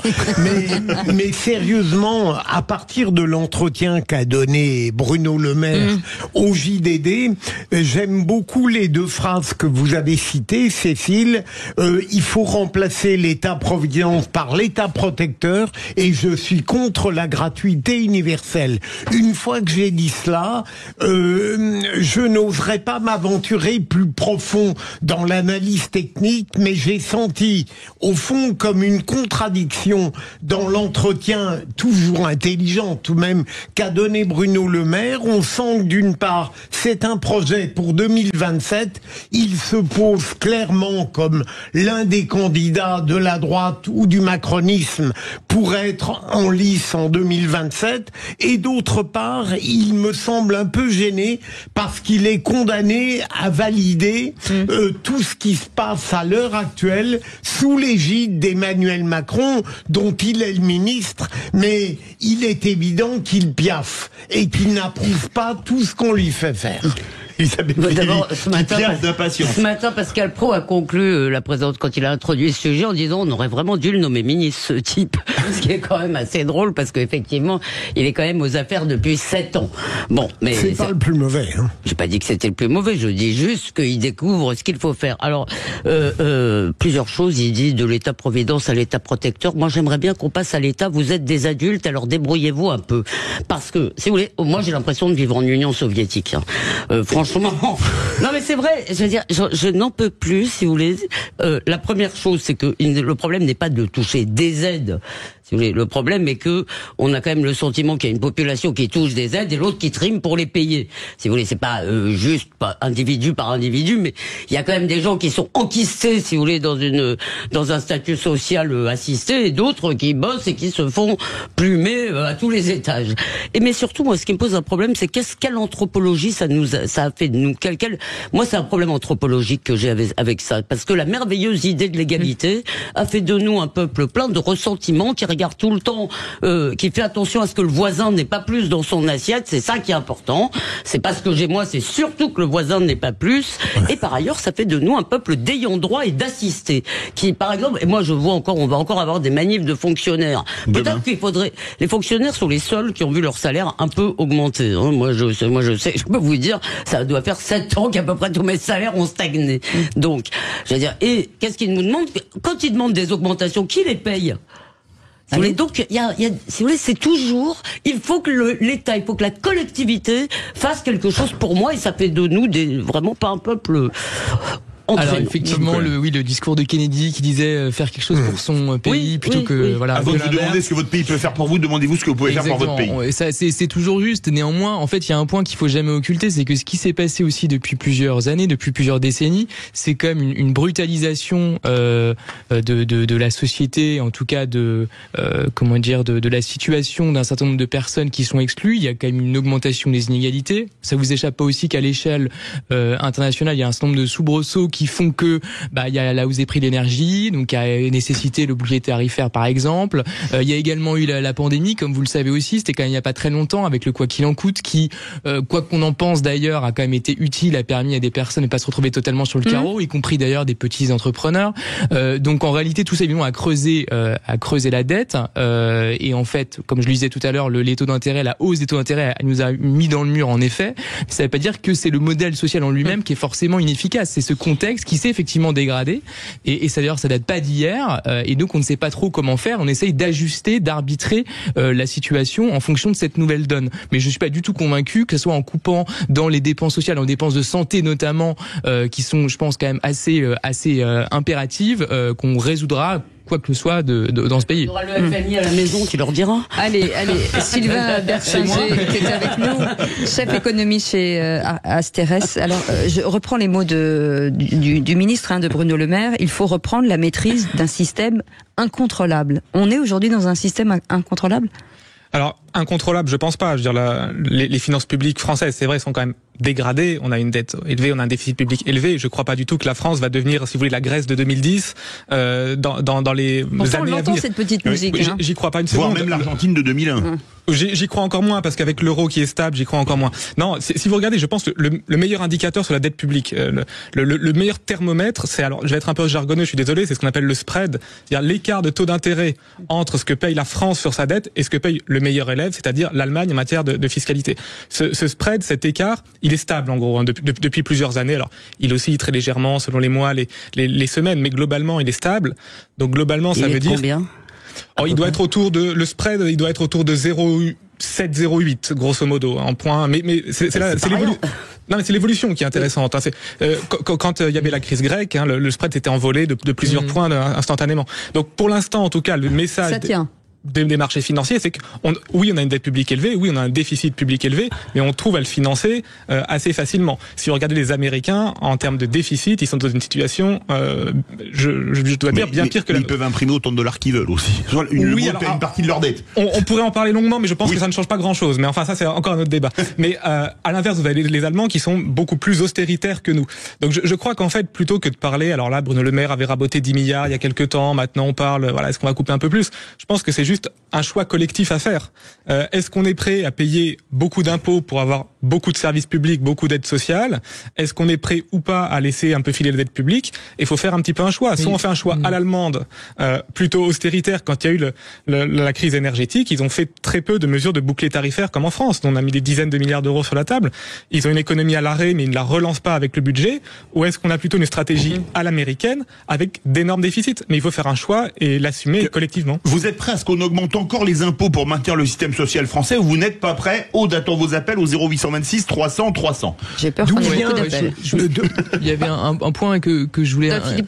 Mais sérieusement, à partir de l'entretien qu'a donné Bruno Le Maire au JDD, j'aime beaucoup les deux phrases que vous avez citées, Cécile. Il faut remplacer l'État-providence par l'État protecteur et je suis contre la gratuité universelle. Une fois que j'ai dit cela, je n'oserais pas m'aventurer plus profond dans l'analyse technique, mais j'ai senti au fond comme une contradiction dans l'entretien toujours intelligent tout de même qu'a donné Bruno Le Maire. On sent que d'une part, c'est un projet pour 2027. Il se pose clairement comme l'un des candidats de la droite ou du macronisme pour être en lice en 2027. Et d'autre part, il me semble un peu gêné parce qu'il est condamné à valider tout ce qui se passe à l'heure actuelle sous l'égide d'Emmanuel Macron, dont il est le ministre, mais il est évident qu'il piaffe et qu'il n'approuve pas tout ce qu'on lui fait faire. D'abord, ce matin, Pascal Praud a conclu la présidente quand il a introduit ce sujet en disant on aurait vraiment dû le nommer ministre, ce type. ce qui est quand même assez drôle, parce qu'effectivement, il est quand même aux affaires depuis 7 ans. Bon, mais c'est pas le plus mauvais. Hein. J'ai pas dit que c'était le plus mauvais, je dis juste qu'il découvre ce qu'il faut faire. Alors, plusieurs choses, il dit de l'État-providence à l'État-protecteur. Moi, j'aimerais bien qu'on passe à l'État. Vous êtes des adultes, alors débrouillez-vous un peu. Parce que, si vous voulez, moi j'ai l'impression de vivre en Union soviétique. Hein. Franchement, non mais c'est vrai, je veux dire, je n'en peux plus, si vous voulez. La première chose, c'est que le problème n'est pas de toucher des aides. Si vous voulez, le problème est que on a quand même le sentiment qu'il y a une population qui touche des aides et l'autre qui trime pour les payer. Si vous voulez, c'est pas juste pas individu par individu, mais il y a quand même des gens qui sont enquistés, si vous voulez, dans un statut social assisté, et d'autres qui bossent et qui se font plumer à tous les étages. Mais surtout, moi, ce qui me pose un problème, c'est quelle anthropologie ça a fait de nous. Moi, c'est un problème anthropologique que j'ai avec ça, parce que la merveilleuse idée de l'égalité a fait de nous un peuple plein de ressentiments qui regarde tout le temps, qui fait attention à ce que le voisin n'ait pas plus dans son assiette. C'est ça qui est important. C'est pas ce que j'ai moi, c'est surtout que le voisin n'ait pas plus. Et par ailleurs, ça fait de nous un peuple d'ayant droit et d'assistés. Qui, par exemple, et moi je vois encore, on va encore avoir des manifs de fonctionnaires. Peut-être qu'il faudrait. Les fonctionnaires sont les seuls qui ont vu leur salaire un peu augmenter. Hein. Moi je sais, je peux vous dire, ça doit faire 7 ans qu'à peu près tous mes salaires ont stagné. Donc, je veux dire, et qu'est-ce qu'ils nous demandent quand ils demandent des augmentations? Qui les paye? Donc, si vous voulez, c'est toujours, il faut que l'État, il faut que la collectivité fasse quelque chose pour moi, et ça fait de nous vraiment pas un peuple. Alors effectivement, le discours de Kennedy qui disait faire quelque chose pour son pays plutôt que voilà. Avant de vous demander ce que votre pays peut faire pour vous, demandez-vous ce que vous pouvez faire pour votre pays. Et ça, c'est toujours juste. Néanmoins, en fait, il y a un point qu'il faut jamais occulter, c'est que ce qui s'est passé aussi depuis plusieurs années, depuis plusieurs décennies, c'est quand même une brutalisation de la société, en tout cas de la situation d'un certain nombre de personnes qui sont exclues. Il y a quand même une augmentation des inégalités. Ça vous échappe pas aussi qu'à l'échelle internationale, il y a un certain nombre de soubresauts qui font que il y a la hausse des prix de l'énergie, donc il y a nécessité le bouclier tarifaire par exemple. Il y a également eu la pandémie, comme vous le savez aussi, c'était quand même il n'y a pas très longtemps avec le quoi qu'il en coûte qui, quoi qu'on en pense d'ailleurs, a quand même été utile, a permis à des personnes de pas se retrouver totalement sur le carreau, y compris d'ailleurs des petits entrepreneurs. Donc en réalité tout ça évidemment a creusé la dette et en fait, comme je le disais tout à l'heure, les taux d'intérêt, la hausse des taux d'intérêt nous a mis dans le mur en effet. Ça veut pas dire que c'est le modèle social en lui-même qui est forcément inefficace. C'est ce contexte qui s'est effectivement dégradé et ça d'ailleurs ça date pas d'hier et donc on ne sait pas trop comment faire. On essaye d'ajuster, d'arbitrer la situation en fonction de cette nouvelle donne. Mais je suis pas du tout convaincu que ce soit en coupant dans les dépenses sociales, dans les dépenses de santé notamment, qui sont, je pense, quand même assez impératives, qu'on résoudra quoi que ce soit dans ce pays. Il y aura le FMI à la maison qui leur dira. Allez, Sylvain Bersinger qui est avec nous, chef économiste chez Asterès. Alors, je reprends les mots du ministre de Bruno Le Maire. Il faut reprendre la maîtrise d'un système incontrôlable. On est aujourd'hui dans un système incontrôlable ? Alors, incontrôlable, je pense pas. Je veux dire, les finances publiques françaises, c'est vrai, sont quand même dégradées. On a une dette élevée, on a un déficit public élevé. Je crois pas du tout que la France va devenir, si vous voulez, la Grèce de 2010 dans les années à venir. Cette petite musique. Oui, j'y crois pas une seconde. Voire même l'Argentine de 2001. J'y crois encore moins parce qu'avec l'euro qui est stable, j'y crois encore moins. Non, si vous regardez, je pense que le meilleur indicateur sur la dette publique, le meilleur thermomètre, c'est, alors je vais être un peu jargonneux, je suis désolé, c'est ce qu'on appelle le spread, c'est-à-dire l'écart de taux d'intérêt entre ce que paye la France sur sa dette et ce que paye le meilleur élève, c'est-à-dire l'Allemagne en matière de fiscalité. Ce spread, cet écart, il est stable en gros depuis plusieurs années. Alors, il oscille très légèrement selon les mois, les semaines, mais globalement, il est stable. Donc globalement, ça veut dire combien ? Il doit être autour de le spread, il doit être autour de 0,7-0,8 grosso modo en point. Mais c'est l'évolution. Non, mais c'est l'évolution qui est intéressante. Quand il y avait la crise grecque, le spread s'était envolé de plusieurs points instantanément. Donc pour l'instant, en tout cas, le message. Ça tient. Des marchés financiers, c'est oui, on a une dette publique élevée, oui, on a un déficit public élevé, mais on trouve à le financer assez facilement. Si vous regardez les Américains, en termes de déficit, ils sont dans une situation, je dois dire, bien pire que ils peuvent imprimer autant de dollars qu'ils veulent aussi. Une partie de leur dette. On pourrait en parler longuement, mais je pense que ça ne change pas grand-chose. Mais enfin, ça, c'est encore un autre débat. Mais à l'inverse, vous avez les Allemands qui sont beaucoup plus austéritaires que nous. Donc je crois qu'en fait, plutôt que de parler, alors là, Bruno Le Maire avait raboté 10 milliards il y a quelques temps, maintenant on parle, voilà, est-ce qu'on va couper un peu plus ? Je pense que c'est juste un choix collectif à faire. Est-ce qu'on est prêt à payer beaucoup d'impôts pour avoir beaucoup de services publics, beaucoup d'aides sociales? Est-ce qu'on est prêt ou pas à laisser un peu filer les aides publiques? Il faut faire un petit peu un choix. Soit on fait un choix à l'allemande, plutôt austéritaire quand il y a eu la crise énergétique. Ils ont fait très peu de mesures de bouclier tarifaire comme en France. On a mis des dizaines de milliards d'euros sur la table. Ils ont une économie à l'arrêt, mais ils ne la relancent pas avec le budget. Ou est-ce qu'on a plutôt une stratégie à l'américaine avec d'énormes déficits? Mais il faut faire un choix et l'assumer collectivement. Vous êtes prêt à ce qu'on augmente encore les impôts pour maintenir le système social français, ou vous n'êtes pas prêt? Aude attend vos appels au 0826 300 300. J'ai peur qu'on ait beaucoup d'appels. Il y avait un point que je voulais... Oui.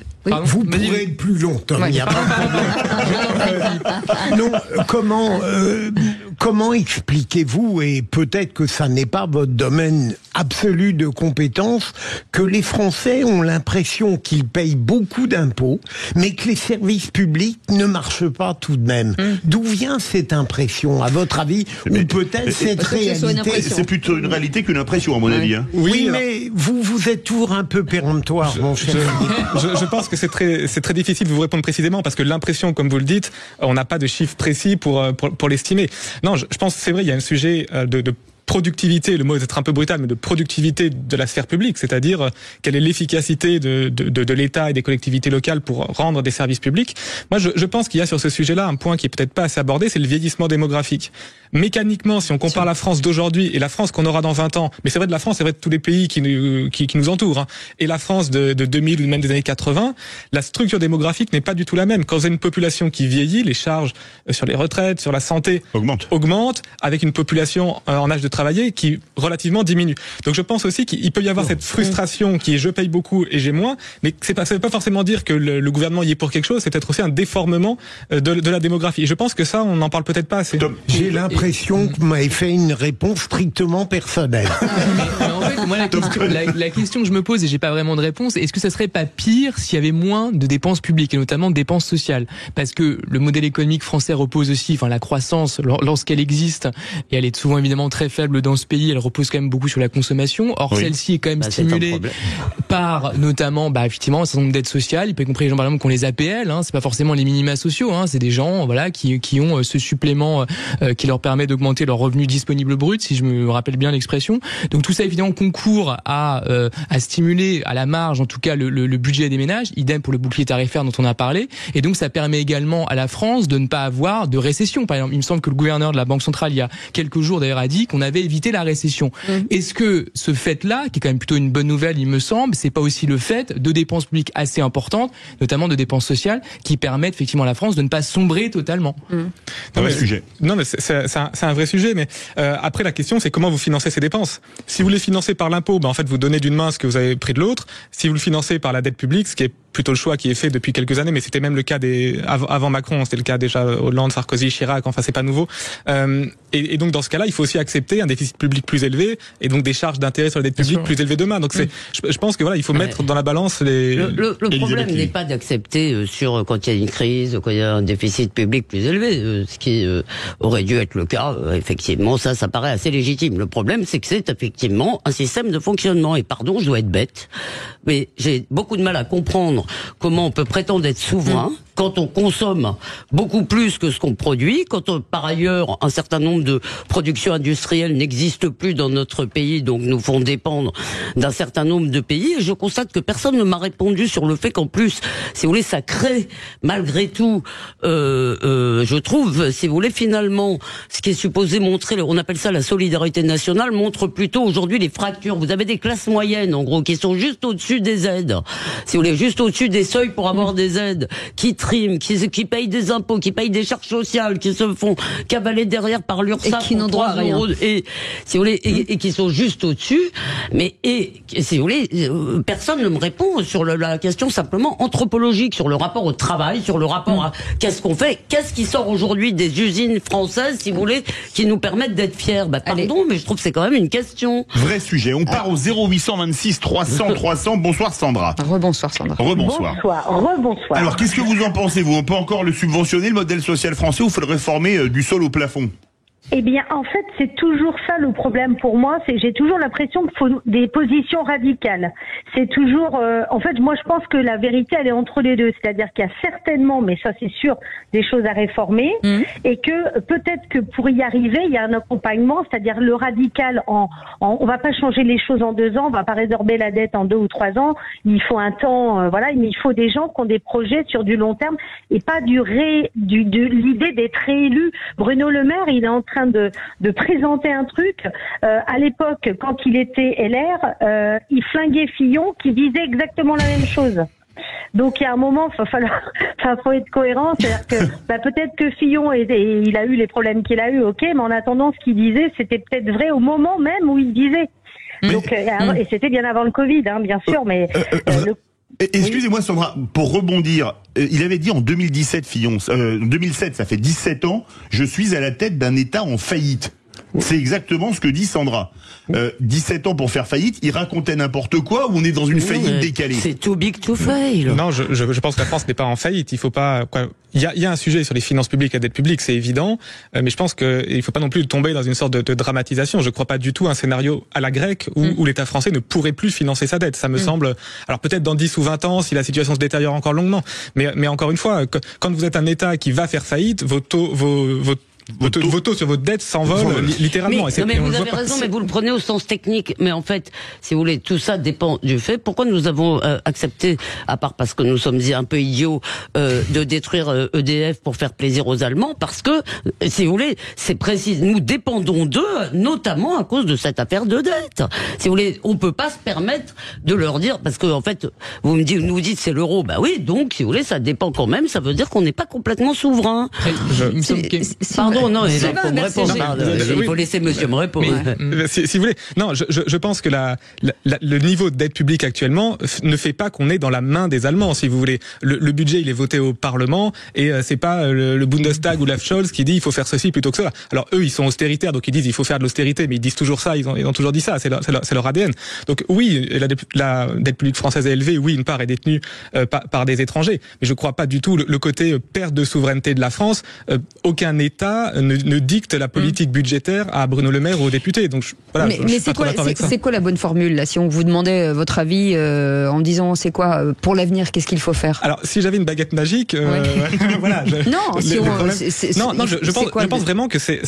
Vous pourrez être plus longtemps. Il n'y a pas de problème. Non, comment expliquez-vous, et peut-être que ça n'est pas votre domaine absolu de compétence, que les Français ont l'impression qu'ils payent beaucoup d'impôts, mais que les services publics ne marchent pas tout de même? D'où vient cette impression, à votre avis, ou peut-être cette réalité? C'est plutôt une réalité qu'une impression, à mon avis. Hein. Oui, mais vous êtes toujours un peu péremptoire, mon cher. Je pense que c'est très difficile de vous répondre précisément, parce que l'impression, comme vous le dites, on n'a pas de chiffres précis pour l'estimer. Non, je pense que c'est vrai, il y a un sujet de productivité, le mot est peut-être un peu brutal, mais de productivité de la sphère publique, c'est-à-dire quelle est l'efficacité de l'État et des collectivités locales pour rendre des services publics. Moi, je pense qu'il y a sur ce sujet-là un point qui est peut-être pas assez abordé, c'est le vieillissement démographique. Mécaniquement, si on compare la France d'aujourd'hui et la France qu'on aura dans 20 ans, mais c'est vrai de la France, c'est vrai de tous les pays qui nous entourent, hein, et la France de 2000 ou même des années 80, la structure démographique n'est pas du tout la même. Quand vous avez une population qui vieillit, les charges sur les retraites, sur la santé augmentent, avec une population en âge de travailler qui relativement diminue. Donc je pense aussi qu'il peut y avoir cette frustration qui est je paye beaucoup et j'ai moins, mais ça ne veut pas forcément dire que le gouvernement y est pour quelque chose, c'est peut-être aussi un déformement de la démographie. Et je pense que ça, on n'en parle peut-être pas assez. J'ai l'impression que vous m'avez fait une réponse strictement personnelle. Mais en fait, moi, la question que je me pose, et j'ai pas vraiment de réponse, est-ce que ça serait pas pire s'il y avait moins de dépenses publiques, et notamment de dépenses sociales? Parce que le modèle économique français repose aussi, la croissance, lorsqu'elle existe, et elle est souvent évidemment très faible dans ce pays, elle repose quand même beaucoup sur la consommation. Or, celle-ci est quand même stimulée par, notamment, effectivement, un certain nombre d'aides sociales, y compris les gens, par exemple, qui ont les APL, hein, c'est pas forcément les minima sociaux, hein, c'est des gens, qui ont ce supplément, qui leur permet d'augmenter leur revenu disponible brut, si je me rappelle bien l'expression. Donc tout ça, évidemment, concourt à stimuler à la marge, en tout cas, le budget des ménages. Idem pour le bouclier tarifaire dont on a parlé. Et donc, ça permet également à la France de ne pas avoir de récession. Par exemple, il me semble que le gouverneur de la Banque centrale, il y a quelques jours, d'ailleurs, a dit qu'on avait évité la récession. Est-ce que ce fait-là, qui est quand même plutôt une bonne nouvelle, il me semble, c'est pas aussi le fait de dépenses publiques assez importantes, notamment de dépenses sociales, qui permettent effectivement à la France de ne pas sombrer totalement? Non, mais c'est un vrai sujet, mais après la question c'est comment vous financez ces dépenses. Si vous les financez par l'impôt, en fait vous donnez d'une main ce que vous avez pris de l'autre. Si vous le financez par la dette publique, ce qui est plutôt le choix qui est fait depuis quelques années, mais c'était même le cas avant Macron, c'était le cas déjà Hollande, Sarkozy, Chirac, enfin c'est pas nouveau. Et donc dans ce cas-là, il faut aussi accepter un déficit public plus élevé et donc des charges d'intérêt sur la dette publique plus élevées demain. Donc je pense que il faut mettre dans la balance les. Le problème n'est pas d'accepter quand il y a une crise, quand il y a un déficit public plus élevé, ce qui aurait dû être le cas. Effectivement, ça paraît assez légitime. Le problème, c'est que c'est effectivement un système de fonctionnement. Et pardon, je dois être bête, mais j'ai beaucoup de mal à comprendre comment on peut prétendre être souverain quand on consomme beaucoup plus que ce qu'on produit, quand par ailleurs un certain nombre de productions industrielles n'existent plus dans notre pays, donc nous font dépendre d'un certain nombre de pays. Et je constate que personne ne m'a répondu sur le fait qu'en plus, si vous voulez, ça crée malgré tout, je trouve, si vous voulez, finalement, ce qui est supposé montrer, on appelle ça la solidarité nationale, montre plutôt aujourd'hui les fractures. Vous avez des classes moyennes, en gros, qui sont juste au-dessus des aides, si vous voulez, juste au-dessus des seuils pour avoir des aides, qui triment, qui payent des impôts, qui payent des charges sociales, qui se font cavaler derrière par l'URSSAF et qui n'ont droit à rien. Et si vous voulez, et qui sont juste au-dessus. Mais si vous voulez, personne ne me répond sur la question simplement anthropologique, sur le rapport au travail, sur le rapport à qu'est-ce qu'on fait, qu'est-ce qui sort aujourd'hui des usines françaises, si vous voulez, qui nous permettent d'être fiers. Pardon, mais je trouve que c'est quand même une question. Vrai sujet. On part au 0826 300 300. Bonsoir Sandra. Rebonsoir Sandra. Rebonsoir. Rebonsoir. Alors qu'est-ce que vous en pensez, vous? On peut encore le subventionner, le modèle social français, ou faut le réformer du sol au plafond? Eh bien, en fait, c'est toujours ça le problème pour moi. J'ai toujours l'impression qu'il faut des positions radicales. C'est toujours, en fait, moi, je pense que la vérité, elle est entre les deux. C'est-à-dire qu'il y a certainement, mais ça, c'est sûr, des choses à réformer, et que peut-être que pour y arriver, il y a un accompagnement, c'est-à-dire le radical. On va pas changer les choses en 2 ans, on va pas résorber la dette en 2 ou 3 ans. Il faut un temps, voilà, mais il faut des gens qui ont des projets sur du long terme et pas de l'idée d'être réélu. Bruno Le Maire, il est en train de présenter un truc. À l'époque, quand il était LR, il flinguait Fillon qui disait exactement la même chose. Donc il y a un moment, faut être cohérent. C'est-à-dire que peut-être que Fillon il a eu les problèmes qu'il a eu, ok, mais en attendant, ce qu'il disait, c'était peut-être vrai au moment même où il disait. Donc et c'était bien avant le Covid, hein, bien sûr, mais excusez-moi Sandra, pour rebondir, il avait dit en 2017, Fillon, 2007, ça fait 17 ans, je suis à la tête d'un État en faillite. C'est exactement ce que dit Sandra. 17 ans pour faire faillite, il racontait n'importe quoi ou on est dans une faillite décalée? C'est too big to fail. Non, je pense que la France n'est pas en faillite. Il faut pas. Il y a un sujet sur les finances publiques et la dette publique, c'est évident, mais je pense qu'il faut pas non plus tomber dans une sorte de dramatisation. Je crois pas du tout à un scénario à la grecque où l'État français ne pourrait plus financer sa dette. Ça me semble. Alors peut-être dans 10 ou 20 ans, si la situation se détériore encore longuement. Mais encore une fois, quand vous êtes un État qui va faire faillite, vos taux sur votre dette s'envolent littéralement. Mais vous avez raison, mais vous le prenez au sens technique. Mais en fait, si vous voulez, tout ça dépend du fait. Pourquoi nous avons accepté, à part parce que nous sommes un peu idiots, de détruire EDF pour faire plaisir aux Allemands? Parce que, si vous voulez, c'est précis. Nous dépendons d'eux, notamment à cause de cette affaire de dette. Si vous voulez, on peut pas se permettre de leur dire, parce que en fait, nous dites c'est l'euro. Bah oui, donc si vous voulez, ça dépend quand même. Ça veut dire qu'on n'est pas complètement souverain. Pardon, non, il faut me répondre. Il faut laisser monsieur me répondre. Si vous voulez, non, je pense que le niveau de dette publique actuellement ne fait pas qu'on est dans la main des Allemands, si vous voulez. Le budget, il est voté au Parlement et c'est pas le Bundestag ou la Scholz qui dit il faut faire ceci plutôt que cela. Alors eux, ils sont austéritaires, donc ils disent il faut faire de l'austérité, mais ils disent toujours ça, ils ont toujours dit ça, c'est leur ADN. Donc oui, la dette publique française est élevée, oui, une part est détenue par des étrangers, mais je crois pas du tout le côté perte de souveraineté de la France. Aucun État ne dicte la politique budgétaire à Bruno Le Maire ou aux députés. Donc voilà, mais c'est quoi la bonne formule là? Si on vous demandait votre avis en disant c'est quoi pour l'avenir, qu'est-ce qu'il faut faire? Alors si j'avais une baguette magique, voilà. Je pense vraiment que c'est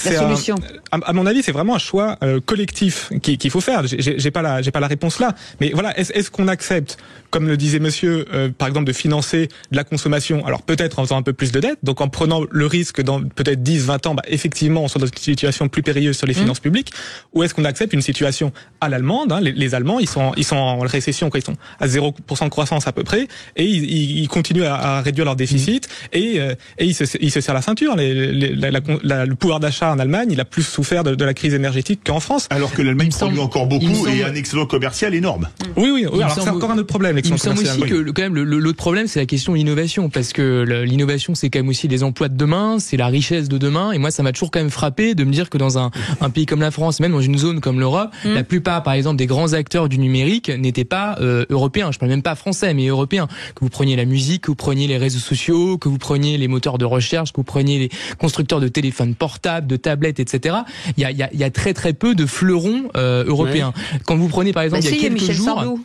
à mon avis c'est vraiment un choix collectif qu'il faut faire. J'ai pas la réponse là, mais voilà, est-ce qu'on accepte, comme le disait monsieur, par exemple, de financer de la consommation, alors peut-être en faisant un peu plus de dette, donc en prenant le risque dans peut-être 10-20 ans, effectivement, on soit dans une situation plus périlleuse sur les finances publiques, ou est-ce qu'on accepte une situation à l'allemande, hein, les Allemands, ils sont en récession, ils sont à 0% de croissance à peu près, et ils continuent à réduire leur déficit, et ils se serrent la ceinture. Le pouvoir d'achat en Allemagne, il a plus souffert de la crise énergétique qu'en France. Alors que l'Allemagne produit encore beaucoup et un excédent commercial énorme. Oui, alors c'est encore un autre problème. Il me semble aussi que quand même l'autre problème, c'est la question innovation, parce que l'innovation, c'est quand même aussi les emplois de demain, c'est la richesse de demain, et moi ça m'a toujours quand même frappé de me dire que dans un pays comme la France, même dans une zone comme l'Europe, la plupart par exemple des grands acteurs du numérique n'étaient pas européens, je parle même pas français mais européens. Que vous preniez la musique, que vous preniez les réseaux sociaux, que vous preniez les moteurs de recherche, que vous preniez les constructeurs de téléphones portables, de tablettes, etc. Il y a très peu de fleurons européens. Ouais. Quand vous prenez par exemple il y a quelques Michel jours,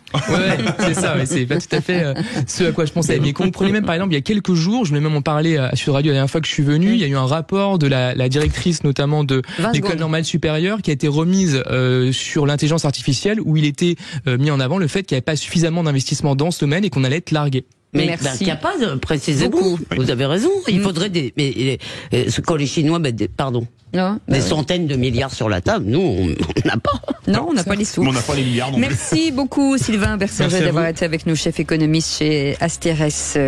c'est ça, c'est pas tout à fait ce à quoi je pensais. Mais quand vous prenez même par exemple il y a quelques jours, je voulais même en parler à Sud Radio la dernière fois que je suis venu, il y a eu un rapport de la directrice notamment de l'école normale supérieure qui a été remise sur l'intelligence artificielle, où il était mis en avant le fait qu'il n'y avait pas suffisamment d'investissement dans ce domaine et qu'on allait être largué. Mais il n'y a pas de précisez-vous. Vous avez raison. Il faudrait quand les Chinois mettent des centaines de milliards sur la table, nous on n'a pas. Non, on n'a pas les sous. On n'a pas les milliards. Merci beaucoup Sylvain Bersinger d'avoir été avec nous, chef économiste chez Asterès.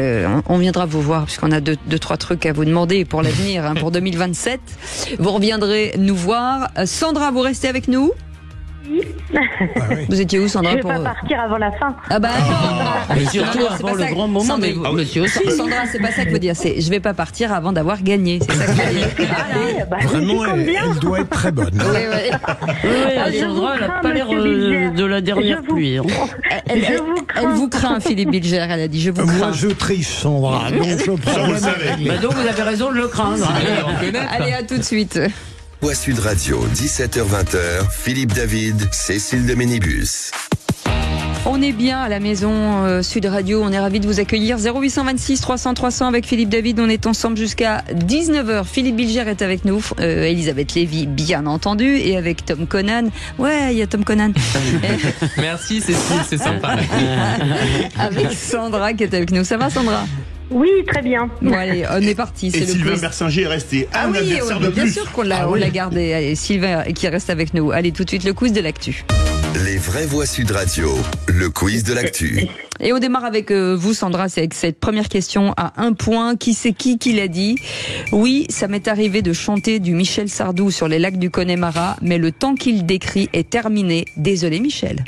On viendra vous voir puisqu'on a deux, trois trucs à vous demander pour l'avenir, pour 2027. Vous reviendrez nous voir. Sandra, vous restez avec nous? Vous étiez où, Sandra? Je vais pas partir avant la fin. Ah bah non. Mais surtout avant le grand moment, mais monsieur aussi. Sandra, c'est pas ça que veut dire. C'est je vais pas partir avant d'avoir gagné. C'est ça que veut dire. Vraiment, elle doit être très bonne. Sandra, elle n'a pas l'air de la dernière pluie. Elle vous craint, Philippe Bilger. Elle a dit je vous crains. Moi, je triche, Sandra. Donc, donc vous avez raison de le craindre. Allez, à tout de suite. Voix Sud Radio, 17h-20h, Philippe David, Cécile de Ménibus. On est bien à la maison Sud Radio, on est ravis de vous accueillir. 0826 300 300 avec Philippe David, on est ensemble jusqu'à 19h. Philippe Bilger est avec nous, Elisabeth Lévy bien entendu, et avec Tom Conan. Ouais, il y a Tom Conan. Merci Cécile, c'est sympa. Avec Sandra qui est avec nous. Ça va Sandra ? Oui, très bien. Bon allez, on est parti. Et Sylvain Bersinger est resté un adversaire de plus. Bien sûr qu'on l'a gardé. Allez, Sylvain qui reste avec nous. Allez, tout de suite le quiz de l'actu. Les vraies voix Sud Radio, le quiz de l'actu. Et on démarre avec vous Sandra, c'est avec cette première question à 1 point. Qui c'est qui l'a dit ? Oui, ça m'est arrivé de chanter du Michel Sardou sur les lacs du Connemara, mais le temps qu'il décrit est terminé. Désolé Michel.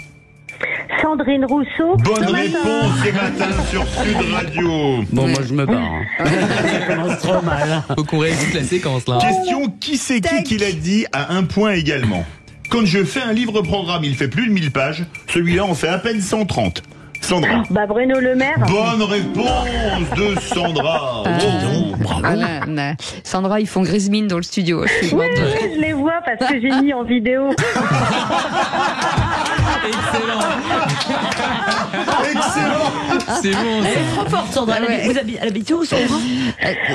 Sandrine Rousseau. Bonne réponse ce matin sur Sud Radio. Bon, moi je me barre. Ça commence trop mal. Faut qu'on réécoute la séquence là. Question, qui c'est qui l'a dit à 1 point également ? Quand je fais un livre-programme, il fait plus de 1000 pages. Celui-là, on fait à peine 130. Sandra. Bruno Le Maire. Bonne réponse de Sandra. Sandra, ils font grise mine dans le studio. Je les vois parce que j'ai mis en vidéo. Excellent. C'est bon. Elle est trop forte Sandra. Vous habitez où Sandra ?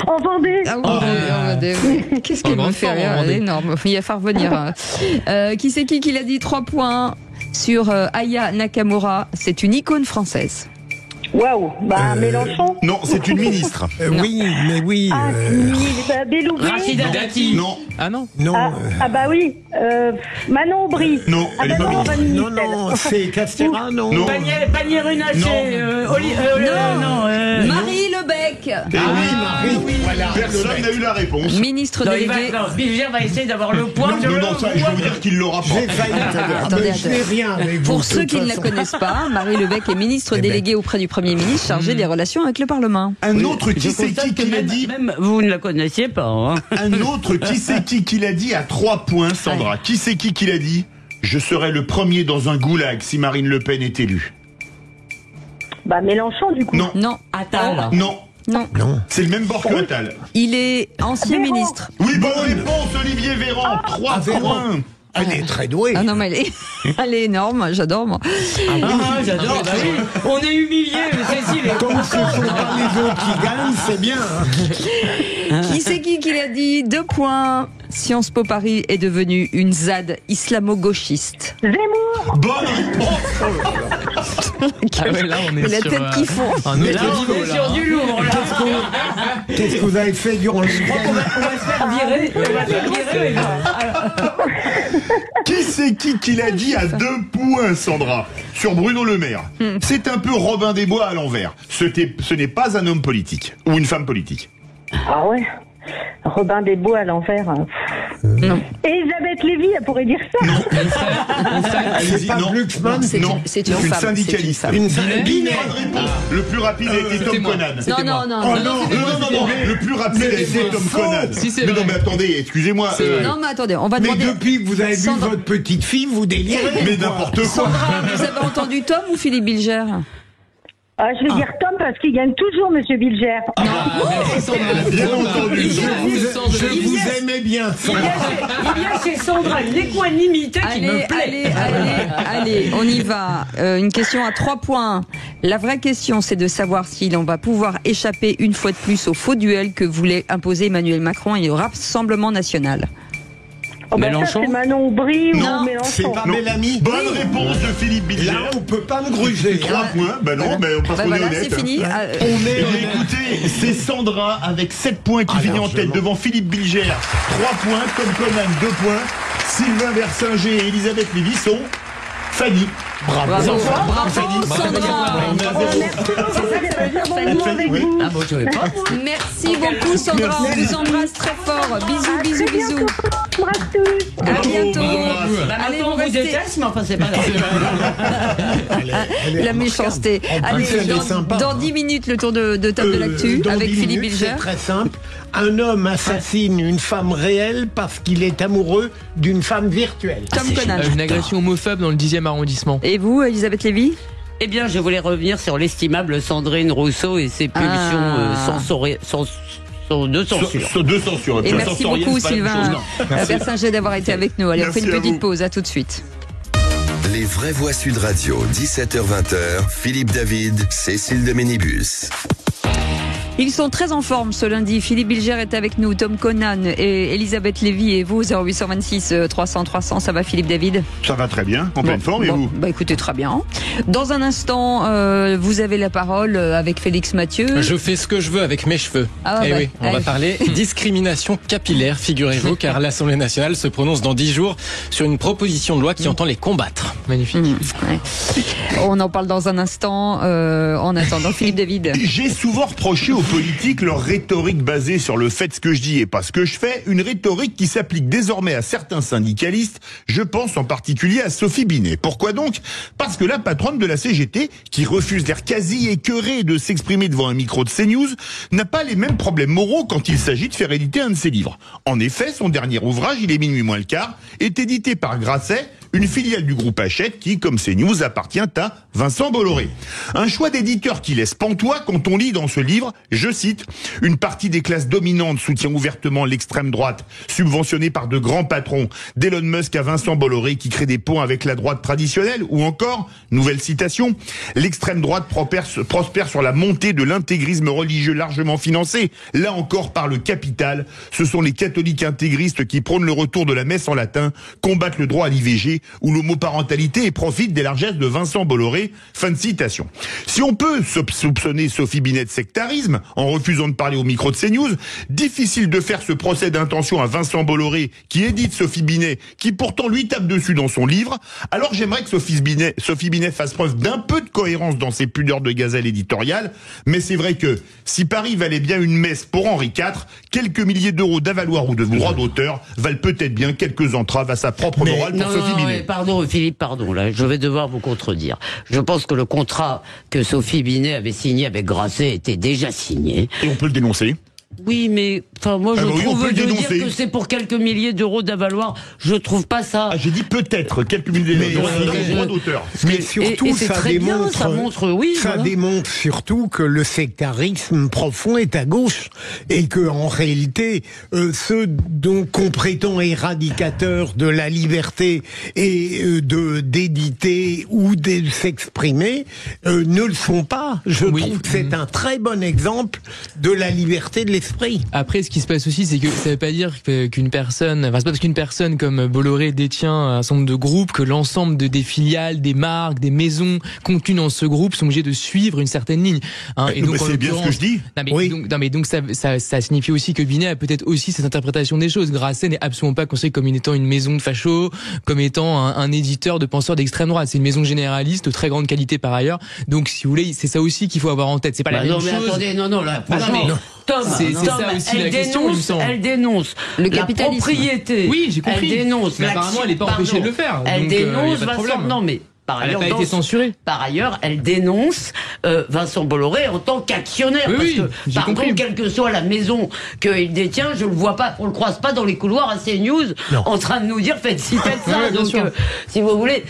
En Vendée. En Vendée. Qu'est-ce qu'elle me fait rire ? Elle est énorme. Il va falloir revenir. Qui c'est qui l'a dit 3 points sur Aya Nakamura. C'est une icône française. Waouh, Mélenchon. Non, c'est une ministre. Oui, mais oui. Belloubet. Rachida Dati. Non. Ah non. Non. Oui. Manon Aubry. Non, elle est pas ministre. Non, c'est Castera, non. Non. Panier Runacher. Marie Lebec. Oui, voilà. Personne n'a eu la réponse. Ministre délégué. Bilger va essayer d'avoir le point. Non, ça, je vais vous dire qu'il l'aura pas. J'ai failli. Attendez. Je n'ai rien avec vous. Pour ceux qui ne la connaissent pas, Marie Lebec est ministre déléguée auprès du Premier ministre chargé des relations avec le Parlement. Un autre qui c'est qui l'a dit. Même vous ne la connaissiez pas. Hein. Un autre qui c'est qui l'a dit à 3 points, Sandra. Qui c'est qui l'a dit ? Je serai le premier dans un goulag si Marine Le Pen est élue. Mélenchon du coup. Non. Attal. Non. Non. C'est le même bord que Attal. Il est ancien ministre. Oui, bonne réponse, Olivier Véran. 3 points. Elle est très douée. Ah non, mais elle est énorme, j'adore moi. J'adore. On est humiliés, Cécile. Comme ce sont pas les autres qui gagnent, c'est bien. Qui c'est qui l'a dit 2 points. Sciences Po Paris est devenue une ZAD islamo-gauchiste. Zemmour. Bonne réponse. Là, on est la sur tête qu'ils font. un autre Là, on niveau, est sur du lourd. Qu'est-ce que vous avez fait durant le week-end ? On va se faire virer. Qui c'est qui l'a dit à 2 points, Sandra, sur Bruno Le Maire ? C'est un peu Robin des Bois à l'envers. Ce n'est pas un homme politique ou une femme politique. Ah ouais. Robin des Bois à l'envers. Non. Elisabeth Lévy, elle pourrait dire ça. Allez-y, non. Glucksmann, C'est une femme. syndicaliste. Binet. Bonne réponse. Le plus rapide a été Tom Conan. Non. Le plus rapide a été Tom Conan. Si, c'est Mais vrai. non, mais attendez, excusez-moi. Non, mais attendez, on va Mais demander. depuis que vous avez vu Sandra. votre petite fille, vous délirez. Mais n'importe quoi. Sandra, vous avez entendu Tom ou Philippe Bilger ? Je vais dire Tom parce qu'il gagne toujours, Monsieur Bilger. Merci Sandra. Bien entendu. Je vous aimais bien. Il y a chez Sandra une équanimité qui me plaît. Allez, on y va. Une question à 3 points. La vraie question, c'est de savoir si l'on va pouvoir échapper une fois de plus au faux duel que voulait imposer Emmanuel Macron et au Rassemblement national. Mélenchon. C'est Manon Aubry ou Non, Mélenchon. C'est pas Mélanie. Bonne réponse de Philippe Bilger. Là, on peut pas me gruger. 3 points. Non, mais parce qu'on est honnête. c'est fini. Eh bien, écoutez, c'est Sandra avec 7 points qui finit en tête devant Philippe Bilger. 3 points, Tom Conan 2 points, Sylvain Bersinger et Elisabeth Lévy sont Fanny. Bravo Sandra. Merci beaucoup Sandra, on vous embrasse très fort. Bisous. À bientôt. Allez, On vous déteste, mais enfin, c'est pas grave. La méchanceté. Allez, dans 10 minutes, le tour de table de l'actu avec Philippe Bilger. C'est très simple. Un homme assassine une femme réelle parce qu'il est amoureux d'une femme virtuelle. Tom Conan. Une agression homophobe dans le 10e arrondissement. Et vous, Elisabeth Lévy? Eh bien, je voulais revenir sur l'estimable Sandrine Rousseau et ses pulsions de censure. De censure. Et merci beaucoup Sylvain Bersinger d'avoir été avec nous. Allez, on fait une petite pause, à tout de suite. Les vraies voix Sud Radio, 17h-20h, Philippe David, Cécile de Ménibus. Ils sont très en forme ce lundi. Philippe Bilger est avec nous, Tom Conan et Elisabeth Lévy et vous, 0826 300 300. Ça va Philippe David? Ça va très bien, en pleine forme, et vous? Bah écoutez, très bien. Dans un instant, vous avez la parole avec Félix Mathieu. Je fais ce que je veux avec mes cheveux. Oui, on va parler discrimination capillaire, figurez-vous, car l'Assemblée nationale se prononce dans 10 jours sur une proposition de loi qui entend les combattre. Magnifique. On en parle dans un instant. En attendant, Philippe David. J'ai souvent reproché aux politiques leur rhétorique basée sur le fait ce que je dis et pas ce que je fais, une rhétorique qui s'applique désormais à certains syndicalistes, je pense en particulier à Sophie Binet. Pourquoi donc? Parce que la patronne de la CGT, qui refuse l'air quasi écœuré de s'exprimer devant un micro de CNews, n'a pas les mêmes problèmes moraux quand il s'agit de faire éditer un de ses livres. En effet, son dernier ouvrage, Il est minuit moins le quart, est édité par Grasset, une filiale du groupe Hachette qui, comme CNews, appartient à Vincent Bolloré. Un choix d'éditeur qui laisse pantois quand on lit dans ce livre, je cite, « Une partie des classes dominantes soutient ouvertement l'extrême droite, subventionnée par de grands patrons, d'Elon Musk à Vincent Bolloré qui crée des ponts avec la droite traditionnelle, ou encore, nouvelle citation, « L'extrême droite prospère sur la montée de l'intégrisme religieux largement financé, là encore par le capital. Ce sont les catholiques intégristes qui prônent le retour de la messe en latin, combattent le droit à l'IVG, ou l'homoparentalité et profitent des largesses de Vincent Bolloré. » Fin de citation. Si on peut soupçonner Sophie Binet de sectarisme en refusant de parler au micro de CNews, difficile de faire ce procès d'intention à Vincent Bolloré qui édite Sophie Binet, qui pourtant lui tape dessus dans son livre. Alors j'aimerais que Sophie Binet fasse preuve d'un peu de cohérence dans ses pudeurs de gazelle éditoriale, mais c'est vrai que si Paris valait bien une messe pour Henri IV, quelques milliers d'euros d'avaloir ou de droits d'auteur valent peut-être bien quelques entraves à sa propre morale pour Sophie Binet. Pardon Philippe, pardon, là, je vais devoir vous contredire. Je pense que le contrat que Sophie Binet avait signé avec Grasset était déjà signé. Et on peut le dénoncer. Oui, mais moi je trouve de dire que c'est pour quelques milliers d'euros d'avaloir. Je trouve pas ça. Ah, j'ai dit peut-être quelques milliers d'euros de droits d'auteur. Mais surtout, ça démontre surtout que le sectarisme profond est à gauche et que en réalité, ceux qu'on prétend éradicateurs de la liberté et d'éditer ou de s'exprimer ne le sont pas. Je trouve que c'est un très bon exemple de la liberté de l'esprit. Après, ce qui se passe aussi, c'est que ça veut pas dire qu'une personne, c'est pas parce qu'une personne comme Bolloré détient un certain nombre de groupes que l'ensemble des filiales, des marques, des maisons contenues dans ce groupe sont obligées de suivre une certaine ligne. Et donc, c'est bien ce que je dis. Donc ça signifie aussi que Binet a peut-être aussi cette interprétation des choses. Grasset n'est absolument pas considéré comme étant une maison de fachos, comme étant un éditeur de penseurs d'extrême droite. C'est une maison généraliste de très grande qualité par ailleurs. Donc, si vous voulez, c'est ça aussi qu'il faut avoir en tête. C'est pas la même chose. Attendez, là, franchement. Tom, c'est ça aussi la question, il me semble. Elle dénonce le capitalisme. La propriété. Oui, j'ai compris. Elle dénonce. Mais apparemment, elle n'est pas empêchée de le faire. Elle dénonce Vincent. Non, mais elle n'a pas été censurée. Par ailleurs, elle dénonce Vincent Bolloré en tant qu'actionnaire. Parce que, quelle que soit la maison qu'il détient, je le vois pas, on le croise pas dans les couloirs à CNews en train de nous dire faites ci, faites ça. Donc, si vous voulez.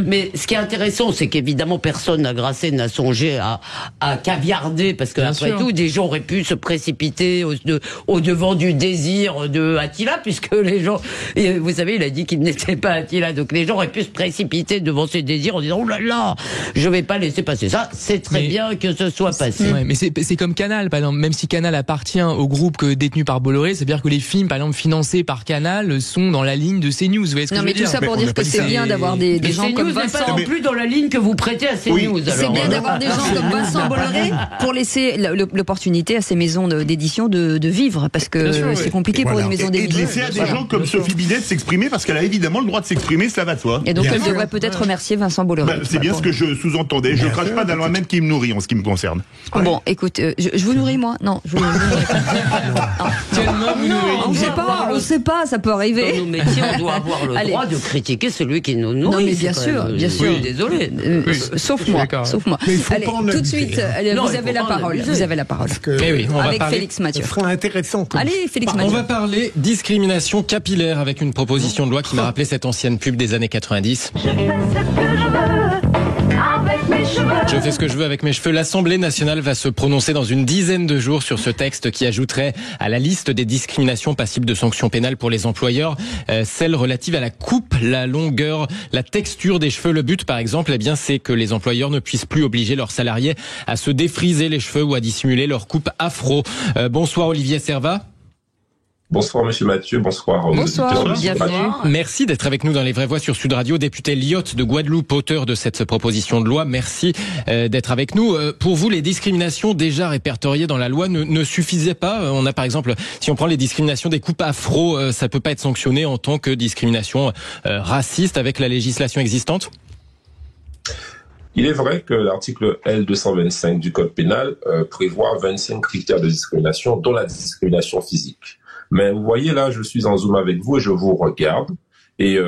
Mais ce qui est intéressant, c'est qu'évidemment, personne à Grasset n'a songé à caviarder, parce que après tout, des gens auraient pu se précipiter au devant du désir de Attila, puisque les gens, vous savez, il a dit qu'il n'était pas Attila, donc les gens auraient pu se précipiter devant ses désirs en disant oh là là, je vais pas laisser passer ça. C'est très bien que ce soit passé. Ouais, mais c'est comme Canal, par exemple. Même si Canal appartient au groupe détenu par Bolloré, c'est-à-dire que les films, par exemple, financés par Canal, sont dans la ligne de CNews. Vous voyez ce que je veux dire ? Non, mais tout ça pour dire que c'est bien d'avoir des gens comme Vincent. CNews n'est pas non plus dans la ligne que vous prêtez à CNews. C'est bien d'avoir des gens comme Vincent Bolloré pour laisser l'opportunité à ces maisons d'édition de vivre, parce que c'est compliqué pour une maison d'édition. Et de laisser à des gens comme Sophie Binet de s'exprimer, parce qu'elle a évidemment le droit de s'exprimer, cela va de soi. Et donc elle devrait peut-être remercier Vincent Bolloré. C'est bien ce que je sous-entendais. Je crache pas dans la même qui me nourrit en ce qui me concerne. Bon, écoute, je vous nourris moi ? Non, je vous nourris pas. On sait pas, ça peut arriver. Dans nos métiers, on doit avoir le droit de critiquer celui qui nous nourrit. Non, mais bien sûr. Désolé. Sauf moi. Allez, tout de suite, vous avez la parole. Vous avez la parole. Avec Félix Mathieu. Ce sera intéressant. Allez, Félix Mathieu. On va parler discrimination capillaire avec une proposition de loi qui m'a rappelé cette ancienne pub des années 90. Je fais ce que je veux. avec mes cheveux. Je fais ce que je veux avec mes cheveux. L'Assemblée nationale va se prononcer dans une dizaine de jours sur ce texte qui ajouterait à la liste des discriminations passibles de sanctions pénales pour les employeurs celle relative à la coupe, la longueur, la texture des cheveux. Le but, par exemple, eh bien, c'est que les employeurs ne puissent plus obliger leurs salariés à se défriser les cheveux ou à dissimuler leur coupe afro. Bonsoir Olivier Servat. Bonsoir Monsieur Mathieu, bonsoir. Bonsoir, bienvenue. Merci d'être avec nous dans Les Vraies Voix sur Sud Radio. Député Lyotte de Guadeloupe, auteur de cette proposition de loi. Merci d'être avec nous. Pour vous, les discriminations déjà répertoriées dans la loi ne suffisaient pas. On a par exemple, si on prend les discriminations des coupes afro, ça peut pas être sanctionné en tant que discrimination raciste avec la législation existante ? Il est vrai que l'article L225 du Code pénal prévoit 25 critères de discrimination, dont la discrimination physique. Mais vous voyez là, je suis en zoom avec vous et je vous regarde. Et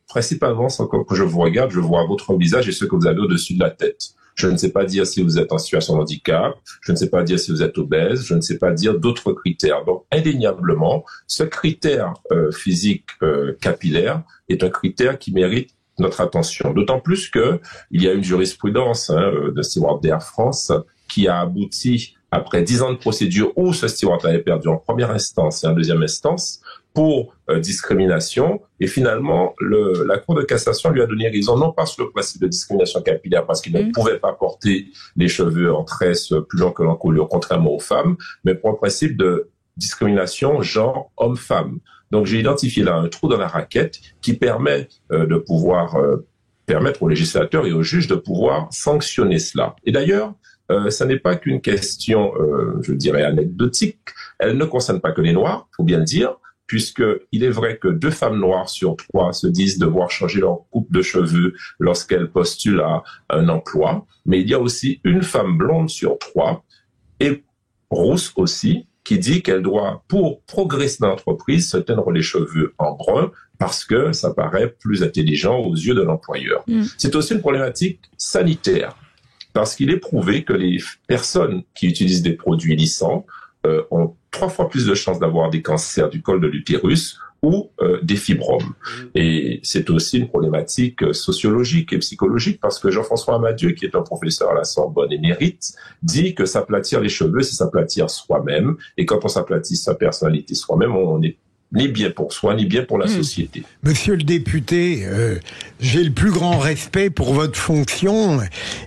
principalement, quand je vous regarde, je vois votre visage et ce que vous avez au-dessus de la tête. Je ne sais pas dire si vous êtes en situation de handicap, je ne sais pas dire si vous êtes obèse, je ne sais pas dire d'autres critères. Donc, indéniablement, ce critère physique capillaire est un critère qui mérite notre attention. D'autant plus que il y a une jurisprudence de Steward d'Air France qui a abouti après 10 ans de procédure où ce steward avait perdu en première instance et en deuxième instance pour discrimination. Et finalement, la Cour de cassation lui a donné raison, non pas sur le principe de discrimination capillaire, parce qu'il ne pouvait pas porter les cheveux en tresse plus longs que l'encolure, contrairement aux femmes, mais pour un principe de discrimination genre homme-femme. Donc j'ai identifié là un trou dans la raquette qui permet de pouvoir permettre aux législateurs et aux juges de pouvoir sanctionner cela. Et d'ailleurs, ça n'est pas qu'une question, je dirais, anecdotique. Elle ne concerne pas que les Noirs, faut bien le dire, puisque il est vrai que 2 femmes noires sur 3 se disent devoir changer leur coupe de cheveux lorsqu'elles postulent à un emploi. Mais il y a aussi une femme blonde sur 3, et rousse aussi, qui dit qu'elle doit, pour progresser dans l'entreprise, se teindre les cheveux en brun parce que ça paraît plus intelligent aux yeux de l'employeur. C'est aussi une problématique sanitaire parce qu'il est prouvé que les personnes qui utilisent des produits lissants ont 3 fois plus de chances d'avoir des cancers du col de l'utérus ou des fibromes. Et c'est aussi une problématique sociologique et psychologique parce que Jean-François Amadieu, qui est un professeur à la Sorbonne émérite, dit que s'aplatir les cheveux, c'est s'aplatir soi-même. Et quand on s'aplatit sa personnalité soi-même, on n'est ni bien pour soi, ni bien pour la société. Monsieur le député, j'ai le plus grand respect pour votre fonction,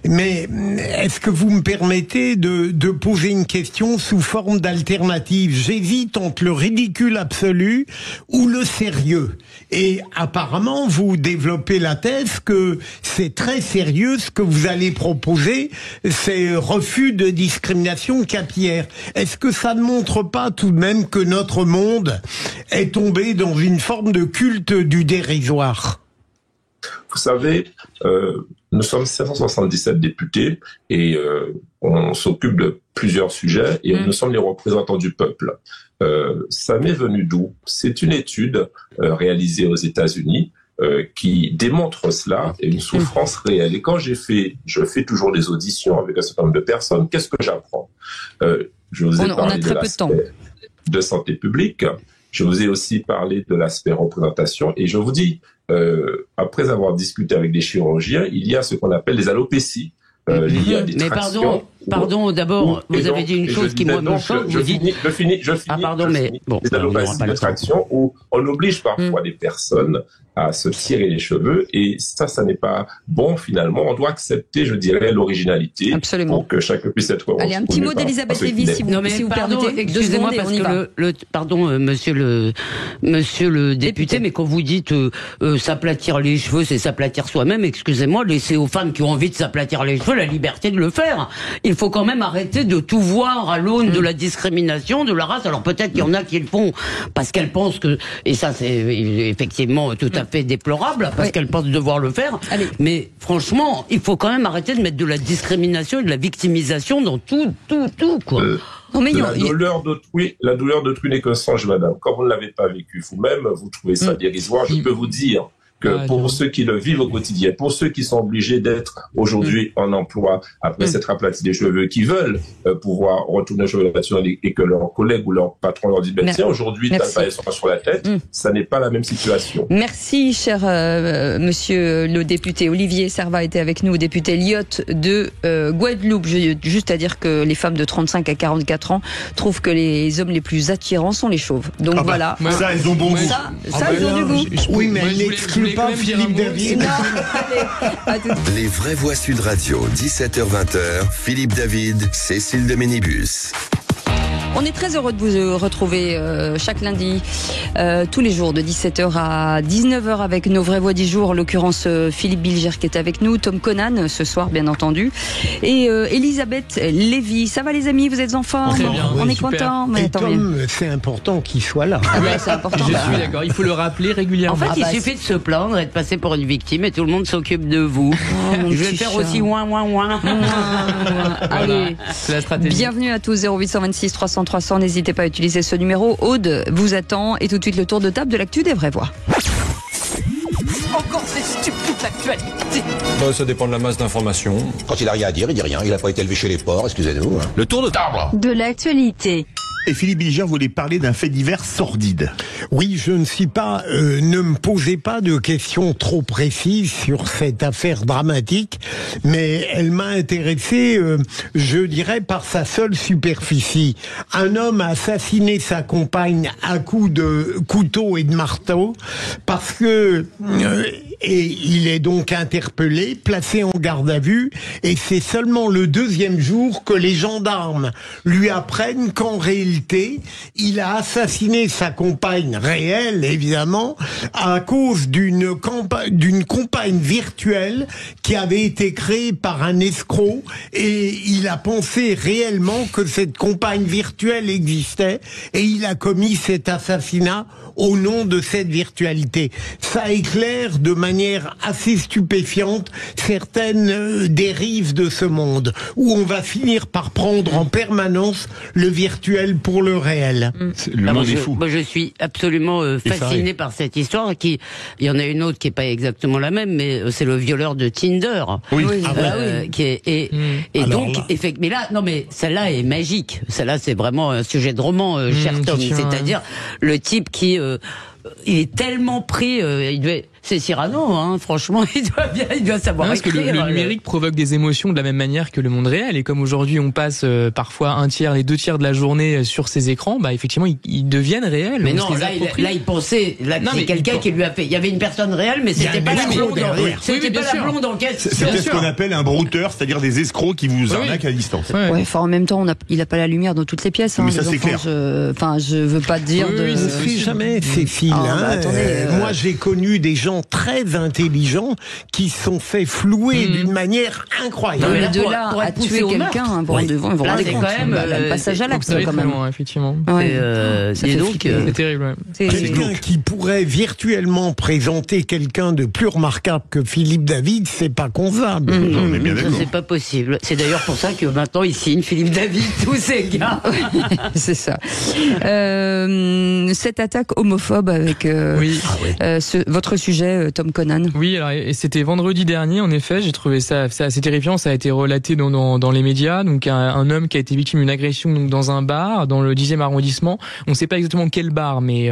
mais est-ce que vous me permettez de poser une question sous forme d'alternative? J'hésite entre le ridicule absolu ou le sérieux. Et apparemment, vous développez la thèse que c'est très sérieux ce que vous allez proposer, c'est refus de discrimination capillaire. Est-ce que ça ne montre pas tout de même que notre monde est tombé dans une forme de culte du dérisoire? Vous savez, nous sommes 777 députés et on s'occupe de plusieurs sujets et nous sommes les représentants du peuple. Ça m'est venu d'où? C'est une étude réalisée aux États-Unis qui démontre cela et une souffrance réelle. Et quand je fais toujours des auditions avec un certain nombre de personnes, qu'est-ce que j'apprends? Je vous ai parlé de l'aspect de santé publique. Je vous ai aussi parlé de l'aspect représentation et je vous dis, après avoir discuté avec des chirurgiens, il y a ce qu'on appelle les alopécies. Liées à des tractions. Pardon, d'abord, vous avez dit une chose qui moi me choque. Je finis. Ah pardon, mais bon. Les alopécies de traction où on oblige parfois des personnes à se tirer les cheveux et ça n'est pas bon finalement. On doit accepter, je dirais, l'originalité. Absolument. Pour que chacun puisse être heureux. Allez, un petit mot d'Elisabeth Lévy, si vous permettez. Excusez-moi parce que pardon, monsieur le député, mais quand vous dites s'aplatir les cheveux, c'est s'aplatir soi-même. Excusez-moi, laissez aux femmes qui ont envie de s'aplatir les cheveux la liberté de le faire. Il faut quand même arrêter de tout voir à l'aune de la discrimination, de la race. Alors peut-être qu'il y en a qui le font parce qu'elles pensent que, et ça c'est effectivement tout à fait déplorable, parce qu'elles pensent devoir le faire. Allez. Mais franchement, il faut quand même arrêter de mettre de la discrimination et de la victimisation dans tout, quoi. La douleur d'autrui n'est qu'un songe, madame. Quand vous ne l'avez pas vécu vous-même, vous trouvez ça dérisoire. Je peux vous dire que pour ceux qui le vivent au quotidien, pour ceux qui sont obligés d'être aujourd'hui en emploi après s'être aplati des cheveux, qui veulent pouvoir retourner aux cheveux naturels et que leurs collègues ou leurs patrons leur disent tiens, aujourd'hui t'as pas les sur la tête, ça n'est pas la même situation. Merci cher monsieur le député Olivier Servat était avec nous, député Lyotte de Guadeloupe. J'ai juste à dire que les femmes de 35 à 44 ans trouvent que les hommes les plus attirants sont les chauves. Donc voilà. Ça, elles ont bon goût. Ça ils ont du goût. Oui, mais elle n'exclut pas Philippe David. Les vraies voix Sud Radio, 17h-20h, Philippe David, Cécile de Ménibus. On est très heureux de vous retrouver chaque lundi, tous les jours de 17h à 19h avec nos vraies voix du jour, en l'occurrence Philippe Bilger qui est avec nous, Tom Conan ce soir bien entendu, et Elisabeth Lévy. Ça va les amis, vous êtes en forme? Très bien, on est super. content. Et Tom, c'est important qu'il soit là. Ah ouais, c'est important. Je suis d'accord, il faut le rappeler régulièrement. En fait, il suffit de se plaindre et de passer pour une victime et tout le monde s'occupe de vous. Je vais faire aussi ouin. Allez, c'est la stratégie. Bienvenue à tous, 0826 300 300, n'hésitez pas à utiliser ce numéro. Aude vous attend et tout de suite le tour de table de l'actu des vraies voix. Encore ces stupides actualités. Ça dépend de la masse d'informations. Quand il a rien à dire, il dit rien. Il n'a pas été élevé chez les porcs, excusez-nous. Le tour de table de l'actualité. Et Philippe Bilger voulait parler d'un fait divers sordide. Oui, je ne suis pas, ne me posez pas de questions trop précises sur cette affaire dramatique, mais elle m'a intéressé, je dirais, par sa seule superficie. Un homme a assassiné sa compagne à coups de couteau et de marteau parce que et il est donc interpellé, placé en garde à vue, et c'est seulement le deuxième jour que les gendarmes lui apprennent qu'en réalité, il a assassiné sa compagne réelle, évidemment, à cause d'une compagne virtuelle qui avait été créée par un escroc, et il a pensé réellement que cette compagne virtuelle existait, et il a commis cet assassinat au nom de cette virtualité. Ça éclaire de manière assez stupéfiante certaines dérives de ce monde, où on va finir par prendre en permanence le virtuel pour le réel. Le monde est fou. Moi, je suis absolument fasciné par cette histoire. Il y en a une autre qui est pas exactement la même, mais c'est le violeur de Tinder. Oui. Qui est et donc effectivement. Mais là, non, mais celle-là est magique. Celle-là, c'est vraiment un sujet de roman, cher Tom. C'est-à-dire le type qui il est tellement pris, c'est Cyrano, hein, franchement, il doit savoir parce écrire. Que le numérique provoque des émotions de la même manière que le monde réel, et comme aujourd'hui on passe parfois un tiers, les 2 tiers de la journée sur ces écrans, bah effectivement ils deviennent réels. Mais non, là il pensait, c'est quelqu'un qui lui a fait. Il y avait une personne réelle, mais c'était pas la blonde. C'était pas la blonde en question. C'était ce qu'on appelle un brouteur, c'est-à-dire des escrocs qui vous arnaquent à distance. Ouais, enfin en même temps, il a pas la lumière dans toutes les pièces. Mais ça c'est clair. Enfin, je veux pas dire de. Je ne sais jamais, Cécile. Moi, j'ai connu des gens très intelligents qui se sont fait flouer d'une manière incroyable. Mais de là à tuer quelqu'un, ils vont rendre compte. Le passage à l'acte, quand même. Effectivement. C'est terrible. Quelqu'un qui pourrait virtuellement présenter quelqu'un de plus remarquable que Philippe David, c'est pas concevable. C'est pas possible. C'est d'ailleurs pour ça que maintenant il signe Philippe David, tous ces gars. C'est ça. Cette attaque homophobe avec votre sujet, Tom Conan. Oui, alors et c'était vendredi dernier, en effet, j'ai trouvé ça assez terrifiant. Ça a été relaté dans les médias. Donc un homme qui a été victime d'une agression donc dans un bar dans le 10e arrondissement. On ne sait pas exactement quel bar, mais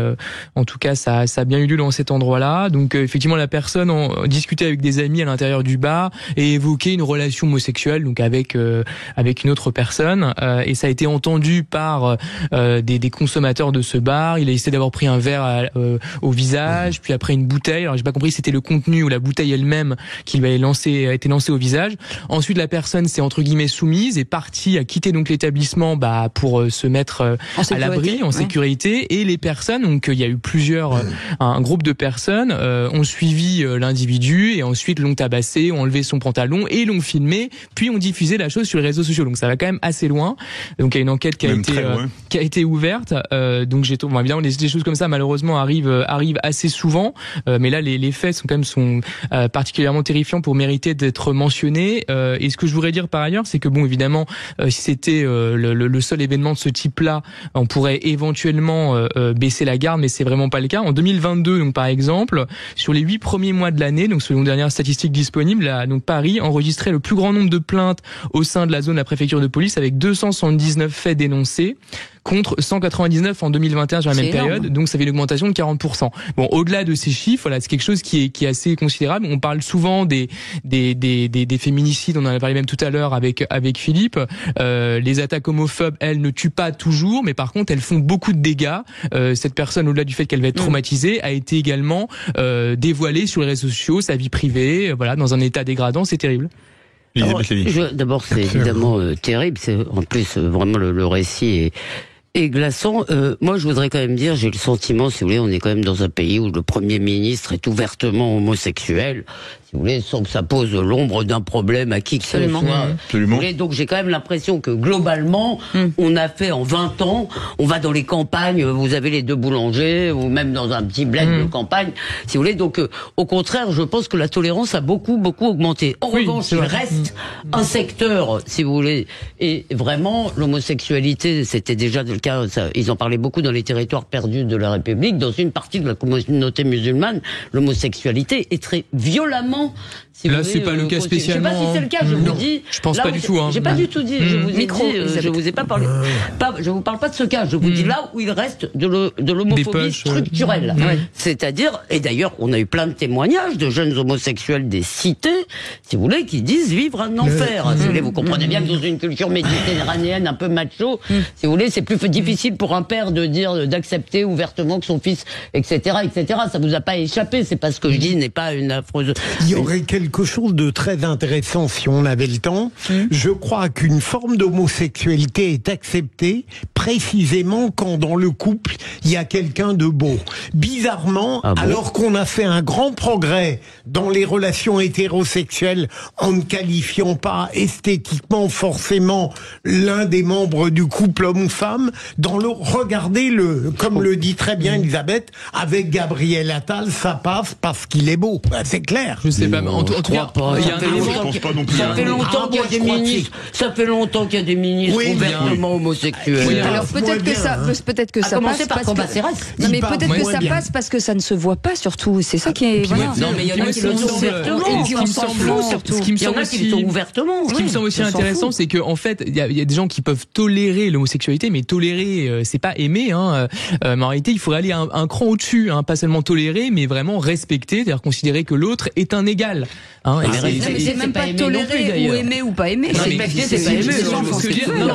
en tout cas ça a bien eu lieu dans cet endroit-là. Donc effectivement la personne discutait avec des amis à l'intérieur du bar et évoquait une relation homosexuelle donc avec une autre personne. Et ça a été entendu par des consommateurs de ce bar. Il a essayé d'avoir pris un verre au visage, puis après une bouteille. Alors j'ai pas compris si c'était le contenu ou la bouteille elle-même qui lui a été lancée au visage. Ensuite la personne s'est entre guillemets soumise et partie à quitter donc l'établissement pour se mettre à l'abri, en sécurité. Et les personnes, donc il y a eu un groupe de personnes ont suivi l'individu et ensuite l'ont tabassé, ont enlevé son pantalon et l'ont filmé, puis ont diffusé la chose sur les réseaux sociaux. Donc ça va quand même assez loin. Donc il y a une enquête qui a été ouverte. Donc évidemment des choses comme ça malheureusement arrivent assez souvent. Mais là les faits sont particulièrement terrifiants pour mériter d'être mentionnés. Et ce que je voudrais dire par ailleurs, c'est que bon, évidemment, si c'était le seul événement de ce type-là, on pourrait éventuellement baisser la garde, mais c'est vraiment pas le cas. En 2022, donc par exemple, sur les 8 premiers mois de l'année, donc selon les dernières statistiques disponibles, donc Paris enregistrait le plus grand nombre de plaintes au sein de la zone de la préfecture de police, avec 279 faits dénoncés, contre 199 en 2021 sur la même période, donc ça fait une augmentation de 40%. Bon, au-delà de ces chiffres, voilà, c'est quelque chose qui est assez considérable. On parle souvent des féminicides, on en a parlé même tout à l'heure avec Philippe. Les attaques homophobes, elles ne tuent pas toujours, mais par contre, elles font beaucoup de dégâts. Cette personne, au-delà du fait qu'elle va être traumatisée, a été également dévoilée sur les réseaux sociaux, sa vie privée, voilà, dans un état dégradant, c'est terrible. D'abord, c'est évidemment terrible. C'est en plus vraiment le récit est glaçant. Moi, je voudrais quand même dire, j'ai le sentiment, si vous voulez, on est quand même dans un pays où le Premier ministre est ouvertement homosexuel, si vous voulez, sans que ça pose l'ombre d'un problème à qui que ce soit. Absolument. Donc j'ai quand même l'impression que globalement, on a fait en 20 ans, on va dans les campagnes, vous avez les deux boulangers, ou même dans un petit bled de campagne, si vous voulez. Donc au contraire, je pense que la tolérance a beaucoup augmenté. En revanche, il reste un secteur, si vous voulez, et vraiment l'homosexualité, c'était déjà le cas, ils en parlaient beaucoup dans les territoires perdus de la République, dans une partie de la communauté musulmane, l'homosexualité est très violemment. Si là, c'est pas le cas spécialement. Je sais pas si c'est le cas, je vous dis. Je pense pas du tout. J'ai pas du tout dit. Je vous ai dit. Je vous ai pas parlé. Je vous parle pas de ce cas. Je vous dis là où il reste de l'homophobie structurelle. C'est-à-dire, et d'ailleurs, on a eu plein de témoignages de jeunes homosexuels des cités, si vous voulez, qui disent vivre un enfer. Si vous voulez, vous comprenez bien que dans une culture méditerranéenne un peu macho, si vous voulez, c'est plus difficile pour un père de dire, d'accepter ouvertement que son fils, etc., etc. Ça vous a pas échappé. C'est pas ce que je dis, n'est pas une affreuse. Il y aurait quelque chose de très intéressant si on avait le temps. Je crois qu'une forme d'homosexualité est acceptée précisément quand dans le couple il y a quelqu'un de beau. Bizarrement, alors qu'on a fait un grand progrès dans les relations hétérosexuelles en ne qualifiant pas esthétiquement forcément l'un des membres du couple homme-femme, regardez-le, comme le dit très bien Elisabeth, avec Gabriel Attal, ça passe parce qu'il est beau. C'est clair. Je sais pas, mais en tout cas, il y a un élément. Ça fait longtemps qu'il y a des ministres. Ça fait longtemps qu'il y a des ministres ouvertement homosexuels. Oui, alors peut-être que ça passe parce que non, mais peut-être que ça passe parce que ça ne se voit pas surtout. C'est ça qui est. Voilà. Non, mais il y en a qui le sont ouvertement. Ce qui me semble aussi intéressant, c'est que en fait, il y a des gens qui peuvent tolérer l'homosexualité, mais tolérer, c'est pas aimer. Mais en réalité, il faudrait aller un cran au-dessus, pas seulement tolérer, mais vraiment respecter, c'est-à-dire considérer que l'autre est un égal. C'est même pas tolérer ou aimer ou pas aimer. C'est pas aimer.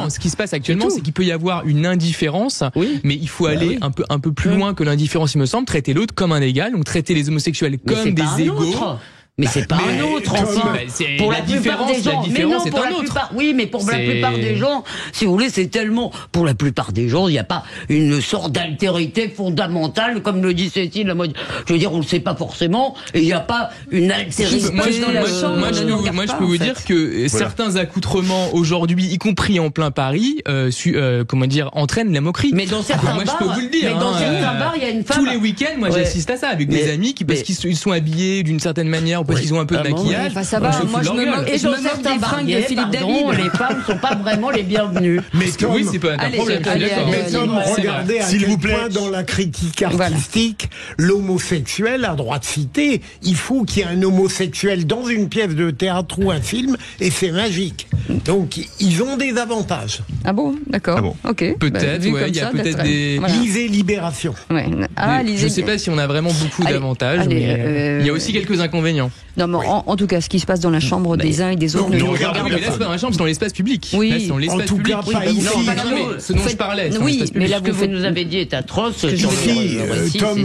Ce qui se passe actuellement, c'est qu'il peut y avoir une indifférence, mais il faut aller un peu plus loin que l'indifférence, il me semble, traiter l'autre comme un égal, donc traiter les homosexuels comme des égaux. Mais c'est pas un autre, enfin. Pour la plupart des gens. Mais non, pour la plupart. Oui, mais pour la plupart des gens, si vous voulez, c'est tellement. Pour la plupart des gens, il n'y a pas une sorte d'altérité fondamentale, comme le dit Cécile. Je veux dire, on le sait pas forcément, et il n'y a pas une altérité. Moi, je peux vous dire que certains accoutrements aujourd'hui, y compris en plein Paris, entraînent la moquerie. Mais dans certains bars, je peux vous le dire. Mais dans certains bars, il y a une femme. Tous les week-ends, moi, j'assiste à ça avec des amis parce qu'ils sont habillés d'une certaine manière. Parce qu'ils ont un peu de maquillage. Enfin, ça va, moi je me moque des fringues de Philippe David. Les femmes sont pas vraiment les bienvenues. Mais oui, c'est pas un problème. Regardez à quel point dans la critique artistique, l'homosexuel a droit de citer. Il faut qu'il y ait un homosexuel dans une pièce de théâtre ou un film, et c'est magique. Donc ils ont des avantages. Ah bon, d'accord. Ok. Peut-être. Il y a peut-être des. Lisez Libération. Je sais pas si on a vraiment beaucoup d'avantages, mais il y a aussi quelques inconvénients. Non, mais en tout cas, ce qui se passe dans la chambre des uns et des autres. Mais là, c'est pas dans la chambre, c'est dans l'espace public. Oui, là, c'est dans l'espace public. En tout cas, pas ici. Ce dont je parlais. Oui, mais là, ce que vous nous avez dit est atroce. Ici, Tom,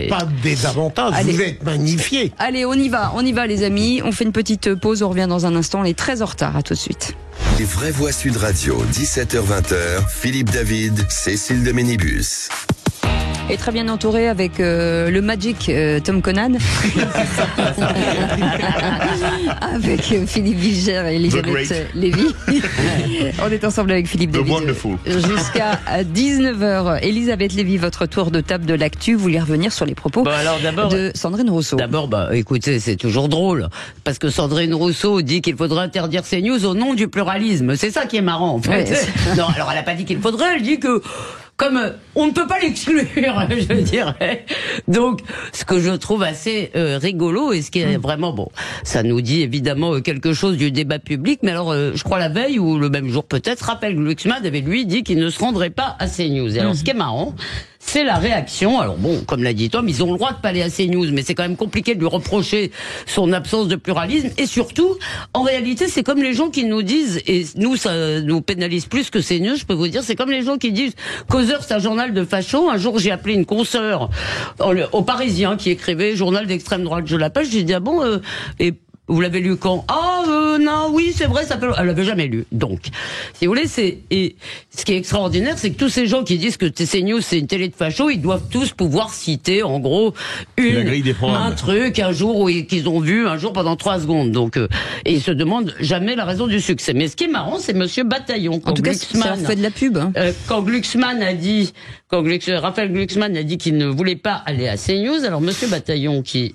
pas de désavantage. Vous êtes magnifié. Allez, on y va, les amis. On fait une petite pause. On revient dans un instant. On est très en retard. À tout de suite. Les vraies voix Sud Radio, 17h-20h. Philippe David, Cécile de Ménibus. Et très bien entouré avec le Magic Tom Conan. Avec Philippe Bilger et Elisabeth Lévy. On est ensemble avec Philippe David jusqu'à 19h. Elisabeth Lévy, votre tour de table de l'actu. Vous voulez revenir sur les propos de Sandrine Rousseau. D'abord, écoutez, c'est toujours drôle. Parce que Sandrine Rousseau dit qu'il faudrait interdire CNews au nom du pluralisme. C'est ça qui est marrant, en fait. Ouais, non, alors elle n'a pas dit qu'il faudrait, elle dit que comme on ne peut pas l'exclure, je dirais. Donc, ce que je trouve assez rigolo et ce qui est vraiment bon, ça nous dit évidemment quelque chose du débat public. Mais alors, je crois la veille ou le même jour peut-être, Raphaël Glucksmann avait lui dit qu'il ne se rendrait pas à CNews. Et alors, ce qui est marrant, c'est la réaction. Alors bon, comme l'a dit Tom, ils ont le droit de pas aller à CNews, mais c'est quand même compliqué de lui reprocher son absence de pluralisme. Et surtout, en réalité, c'est comme les gens qui nous disent, et nous, ça nous pénalise plus que CNews, je peux vous dire, c'est comme les gens qui disent Causeur, c'est un journal de facho. Un jour, j'ai appelé une consoeur au Parisien qui écrivait journal d'extrême droite. Je l'appelle, j'ai dit, ah bon, et vous l'avez lu quand? Non, oui, c'est vrai, ça peut... Elle l'avait jamais lu. Donc, si vous voulez, et ce qui est extraordinaire, c'est que tous ces gens qui disent que CNews, c'est une télé de facho, ils doivent tous pouvoir citer, en gros, un truc, un jour, qu'ils ont vu, un jour pendant 3 secondes. Donc, et ils se demandent jamais la raison du succès. Mais ce qui est marrant, c'est Monsieur Bataillon. En tout cas, ça fait de la pub. Quand Glucksmann a dit, Raphaël Glucksmann a dit qu'il ne voulait pas aller à CNews, alors Monsieur Bataillon, qui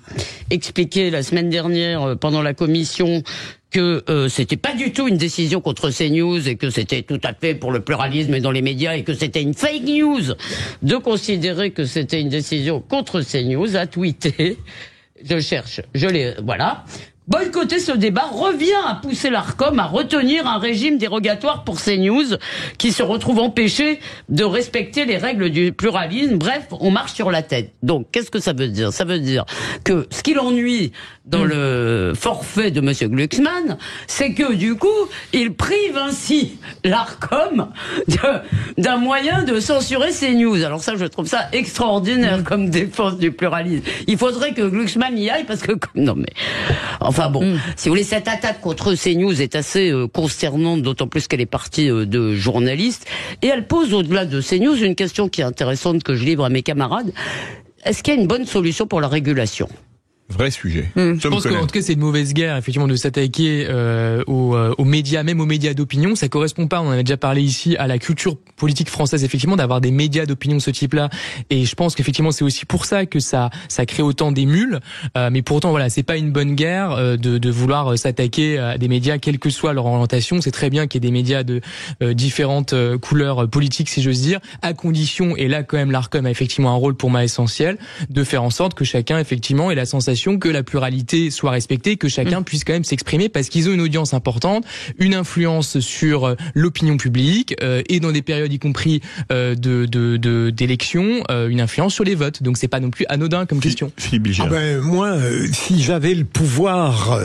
expliquait la semaine dernière, pendant la commission, que c'était pas du tout une décision contre CNews et que c'était tout à fait pour le pluralisme et dans les médias et que c'était une fake news de considérer que c'était une décision contre CNews, a tweeté, voilà. Boycotter ce débat revient à pousser l'Arcom à retenir un régime dérogatoire pour CNews qui se retrouve empêché de respecter les règles du pluralisme. Bref, on marche sur la tête. Donc, qu'est-ce que ça veut dire? Ça veut dire que ce qui l'ennuie dans le forfait de Monsieur Glucksmann, c'est que du coup, il prive ainsi l'Arcom d'un moyen de censurer CNews. Alors ça, je trouve ça extraordinaire comme défense du pluralisme. Il faudrait que Glucksmann y aille parce que... Non mais... Enfin bon, si vous voulez, cette attaque contre CNews est assez consternante, d'autant plus qu'elle est partie de journalistes. Et elle pose, au-delà de CNews, une question qui est intéressante que je livre à mes camarades. Est-ce qu'il y a une bonne solution pour la régulation ? Vrai sujet. Je pense qu'en tout cas c'est une mauvaise guerre effectivement de s'attaquer aux médias, même aux médias d'opinion. Ça correspond pas, on en a déjà parlé ici, à la culture politique française effectivement d'avoir des médias d'opinion de ce type-là. Et je pense qu'effectivement c'est aussi pour ça que ça crée autant d'émules. Mais pourtant voilà, c'est pas une bonne guerre de vouloir s'attaquer à des médias quelle que soit leur orientation. C'est très bien qu'il y ait des médias de différentes couleurs politiques si j'ose dire, à condition, et là quand même l'Arcom a effectivement un rôle pour moi essentiel, de faire en sorte que chacun effectivement ait la sensation que la pluralité soit respectée, que chacun puisse quand même s'exprimer parce qu'ils ont une audience importante, une influence sur l'opinion publique et dans des périodes y compris d'élections, une influence sur les votes. Donc c'est pas non plus anodin comme question. Philippe Bilger. Moi, si j'avais le pouvoir,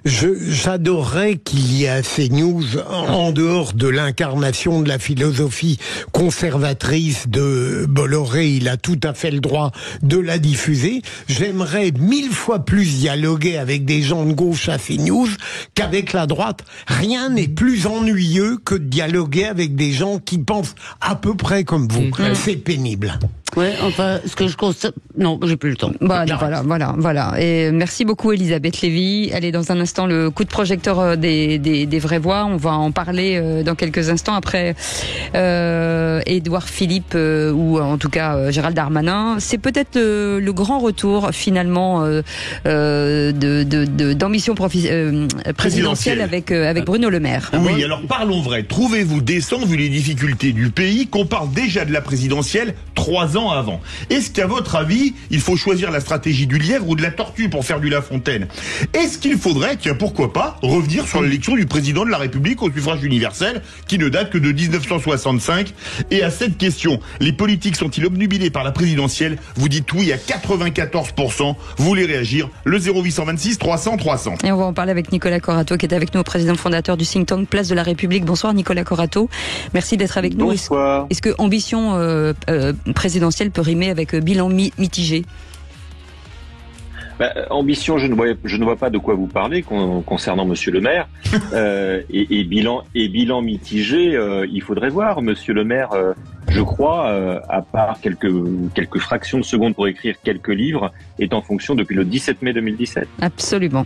j'adorerais qu'il y ait à CNews, en dehors de l'incarnation de la philosophie conservatrice de Bolloré, il a tout à fait le droit de la diffuser. J'aimerais 1000 fois plus dialoguer avec des gens de gauche à CNews qu'avec la droite. Rien n'est plus ennuyeux que de dialoguer avec des gens qui pensent à peu près comme vous. C'est pénible. Ouais, enfin, ce que je constate... Non, j'ai plus le temps. Voilà. Et merci beaucoup, Elisabeth Lévy. Allez, dans un instant, le coup de projecteur des vraies voix. On va en parler dans quelques instants après Édouard Philippe ou en tout cas Gérald Darmanin. C'est peut-être le grand retour, finalement, d'ambition présidentielle avec Bruno Le Maire. Oui, alors parlons vrai. Trouvez-vous décent, vu les difficultés du pays, qu'on parle déjà de la présidentielle 3 ans avant? Est-ce qu'à votre avis, il faut choisir la stratégie du lièvre ou de la tortue pour faire du La Fontaine? Est-ce qu'il faudrait, pourquoi pas, revenir sur l'élection du président de la République au suffrage universel, qui ne date que de 1965? Et à cette question, les politiques sont-ils obnubilés par la présidentielle? Vous dites oui à 94%. Vous voulez réagir? Le 0826 300 300. Et on va en parler avec Nicolas Corato, qui est avec nous, président fondateur du think tank Place de la République. Bonsoir Nicolas Corato. Merci d'être avec nous. Bonsoir. Est-ce que ambition présidentielle peut rimer avec bilan mitigé? Ambition, je ne vois pas de quoi vous parlez concernant Monsieur le Maire. Et bilan mitigé, il faudrait voir. Monsieur le Maire je crois, à part quelques fractions de secondes pour écrire quelques livres, est en fonction depuis le 17 mai 2017. Absolument.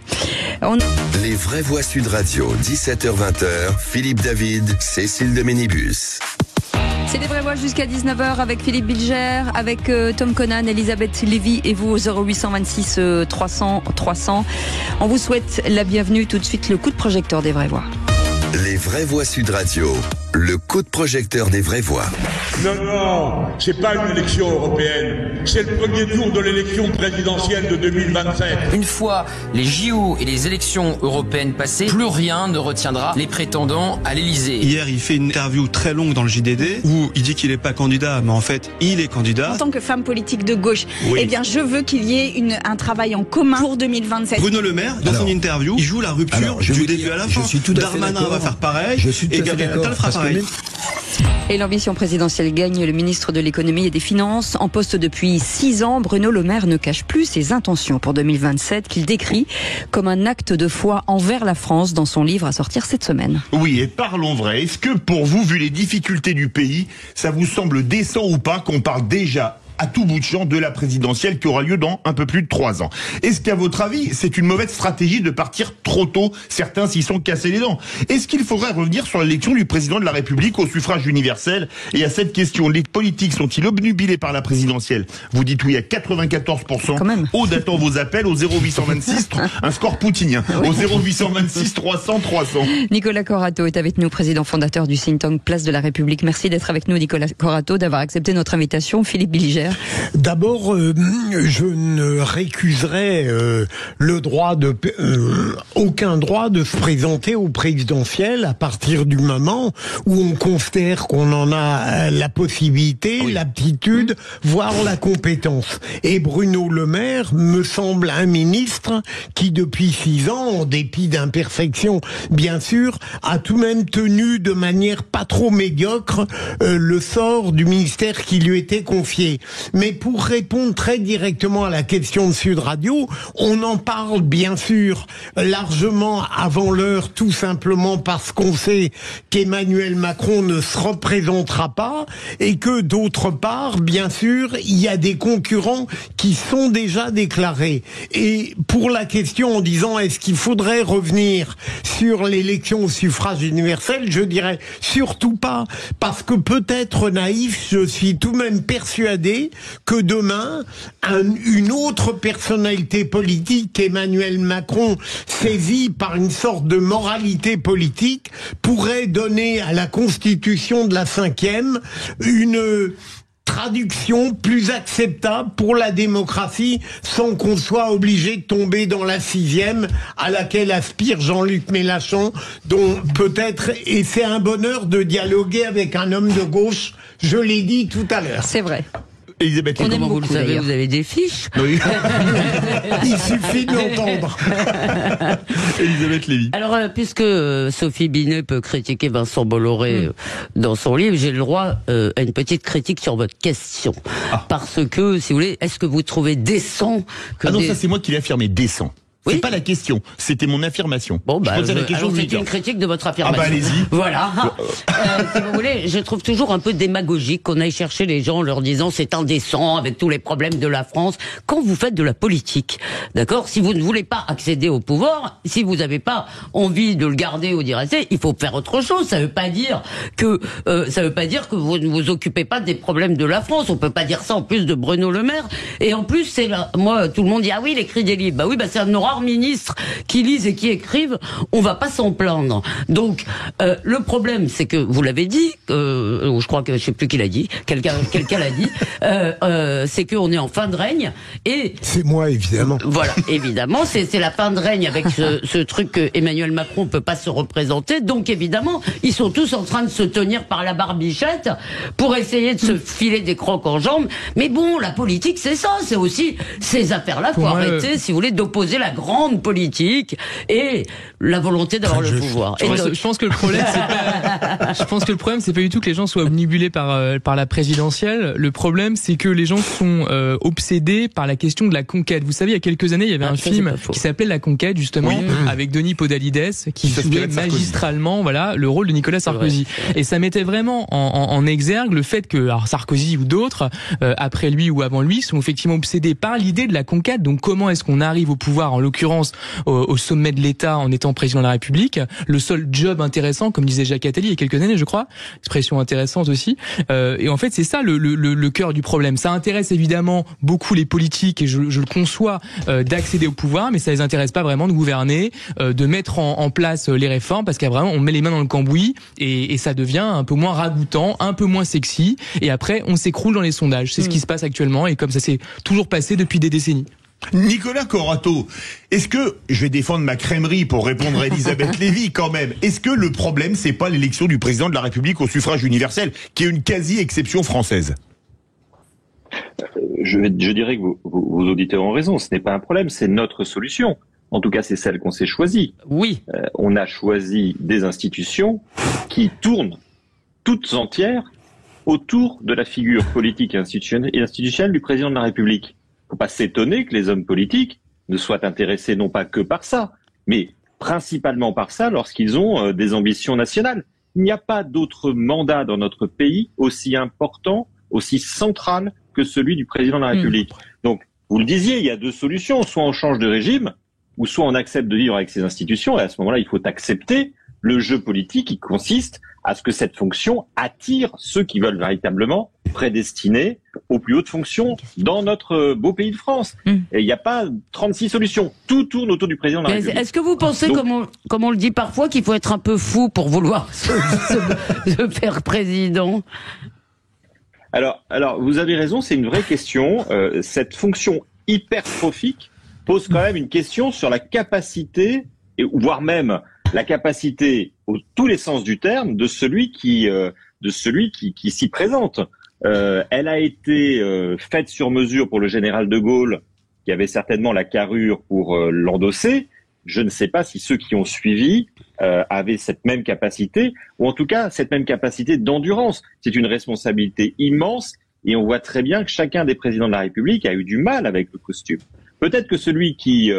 Les vraies voix Sud Radio, 17h-20h, Philippe David, Cécile de Ménibus. C'est les vraies voix jusqu'à 19h avec Philippe Bilger, avec Tom Conan, Elisabeth Lévy et vous au 0826 300 300. On vous souhaite la bienvenue. Tout de suite, le coup de projecteur des vraies voix. Les vraies voix Sud Radio, le coup de projecteur des vraies voix. Non, c'est pas une élection européenne, c'est le premier tour de l'élection présidentielle de 2027. Une fois les JO et les élections européennes passées, plus rien ne retiendra les prétendants à l'Elysée. Hier, il fait une interview très longue dans le JDD où il dit qu'il n'est pas candidat, mais en fait, il est candidat. En tant que femme politique de gauche, eh bien, je veux qu'il y ait un travail en commun pour 2027. Bruno Le Maire, dans son interview, il joue la rupture du début à la fin. Darmanin va faire pareil, et Gabriel Attal fera pareil. Et l'ambition présidentielle gagne. Le ministre de l'économie et des finances, en poste depuis 6 ans, Bruno Le Maire ne cache plus ses intentions pour 2027 qu'il décrit comme un acte de foi envers la France dans son livre à sortir cette semaine. Oui, et parlons vrai. Est-ce que pour vous, vu les difficultés du pays, ça vous semble décent ou pas qu'on parle déjà à tout bout de champ de la présidentielle qui aura lieu dans un peu plus de 3 ans? Est-ce qu'à votre avis, c'est une mauvaise stratégie de partir trop tôt? Certains s'y sont cassés les dents. Est-ce qu'il faudrait revenir sur l'élection du président de la République au suffrage universel? Et à cette question, les politiques sont-ils obnubilés par la présidentielle? Vous dites oui à 94%. Quand même. Aude attend vos appels au 0826, un score poutinien. Au 0826 300 300. Nicolas Corato est avec nous, président fondateur du think tank Place de la République. Merci d'être avec nous, Nicolas Corato, d'avoir accepté notre invitation. Philippe Bilger. D'abord, je ne récuserai aucun droit de se présenter au présidentiel à partir du moment où on considère qu'on en a la possibilité, l'aptitude, voire la compétence. Et Bruno Le Maire me semble un ministre qui, depuis 6 ans, en dépit d'imperfections, bien sûr, a tout de même tenu de manière pas trop médiocre le sort du ministère qui lui était confié. Mais pour répondre très directement à la question de Sud Radio, on en parle bien sûr largement avant l'heure, tout simplement parce qu'on sait qu'Emmanuel Macron ne se représentera pas et que d'autre part, bien sûr, il y a des concurrents qui sont déjà déclarés. Et pour la question en disant est-ce qu'il faudrait revenir sur l'élection au suffrage universel, je dirais surtout pas, parce que peut-être naïf, je suis tout de même persuadé que demain, une autre personnalité politique, Emmanuel Macron, saisi par une sorte de moralité politique, pourrait donner à la Constitution de la 5e une traduction plus acceptable pour la démocratie sans qu'on soit obligé de tomber dans la 6e à laquelle aspire Jean-Luc Mélenchon, dont peut-être, et c'est un bonheur de dialoguer avec un homme de gauche, je l'ai dit tout à l'heure. C'est vrai. Elisabeth, comment vous le savez, vous avez des fiches. Oui. Il suffit de l'entendre. Elisabeth Lévy. Alors, puisque Sophie Binet peut critiquer Vincent Bolloré dans son livre, j'ai le droit à une petite critique sur votre question. Parce que, si vous voulez, est-ce que vous trouvez décent que non, ça c'est moi qui l'ai affirmé, décent. C'est pas la question, c'était mon affirmation. Bon, je posais la question. C'était une critique de votre affirmation. Ah bah allez-y. Voilà. Si vous voulez, je trouve toujours un peu démagogique qu'on aille chercher les gens en leur disant c'est indécent avec tous les problèmes de la France. Quand vous faites de la politique, d'accord, si vous ne voulez pas accéder au pouvoir, si vous n'avez pas envie de le garder ou d'y rester, il faut faire autre chose. Ça veut pas dire que vous ne vous occupez pas des problèmes de la France. On peut pas dire ça en plus de Bruno Le Maire. Et en plus, c'est là, moi, tout le monde dit ah oui, il écrit des livres. Bah oui, bah c'est un de nos rares ministres qui lisent et qui écrivent. On va pas s'en plaindre. Donc le problème, c'est que vous l'avez dit, je crois que je sais plus qui l'a dit, quelqu'un l'a dit, c'est qu'on est en fin de règne et c'est moi évidemment. Voilà, évidemment, c'est la fin de règne avec ce truc que Emmanuel Macron peut pas se représenter. Donc évidemment, ils sont tous en train de se tenir par la barbichette pour essayer de se filer des crocs en jambes. Mais bon, la politique, c'est ça, c'est aussi ces affaires-là. Faut arrêter, si vous voulez, d'opposer la grande grande politique et la volonté d'avoir le pouvoir. Je pense que le problème, c'est pas du tout que les gens soient omnibulés par la présidentielle. Le problème, c'est que les gens sont obsédés par la question de la conquête. Vous savez, il y a quelques années, il y avait un film qui s'appelait La Conquête, justement, avec Denis Podalides, qui jouait magistralement, voilà, le rôle de Nicolas Sarkozy. Et ça mettait vraiment en exergue le fait que, alors Sarkozy ou d'autres, après lui ou avant lui, sont effectivement obsédés par l'idée de la conquête. Donc comment est-ce qu'on arrive au pouvoir, en l'occurrence au sommet de l'État en étant président de la République, le seul job intéressant, comme disait Jacques Attali il y a quelques années, je crois, expression intéressante aussi. Et en fait, c'est ça le cœur du problème. Ça intéresse évidemment beaucoup les politiques, et je le conçois, d'accéder au pouvoir, mais ça les intéresse pas vraiment de gouverner, de mettre en place les réformes, parce qu'il y a vraiment, on met les mains dans le cambouis et ça devient un peu moins ragoûtant, un peu moins sexy, et après on s'écroule dans les sondages. C'est ce qui se passe actuellement, et comme ça s'est toujours passé depuis des décennies. Nicolas Corato, est-ce que, je vais défendre ma crèmerie pour répondre à Elisabeth Lévy quand même, est-ce que le problème c'est pas l'élection du président de la République au suffrage universel, qui est une quasi-exception française? Je dirais que vos auditeurs ont raison, ce n'est pas un problème, c'est notre solution. En tout cas, c'est celle qu'on s'est choisie. Oui. On a choisi des institutions qui tournent toutes entières autour de la figure politique et institutionnelle du président de la République. Faut pas s'étonner que les hommes politiques ne soient intéressés non pas que par ça, mais principalement par ça lorsqu'ils ont des ambitions nationales. Il n'y a pas d'autre mandat dans notre pays aussi important, aussi central que celui du président de la République. Donc, vous le disiez, il y a deux solutions. Soit on change de régime, ou soit on accepte de vivre avec ces institutions. Et à ce moment-là, il faut accepter le jeu politique qui consiste à ce que cette fonction attire ceux qui veulent véritablement prédestiner aux plus hautes fonctions dans notre beau pays de France. Et il n'y a pas 36 solutions. Tout tourne autour du président de la République. Est-ce que vous pensez, comme on le dit parfois, qu'il faut être un peu fou pour vouloir se faire président? Alors, vous avez raison, c'est une vraie question. Cette fonction hypertrophique pose quand même une question sur la capacité, voire même la capacité, tous les sens du terme, de celui qui s'y présente. Elle a été faite sur mesure pour le général de Gaulle, qui avait certainement la carrure pour l'endosser. Je ne sais pas si ceux qui ont suivi avaient cette même capacité, ou en tout cas cette même capacité d'endurance. C'est une responsabilité immense, et on voit très bien que chacun des présidents de la République a eu du mal avec le costume. Peut-être que celui qui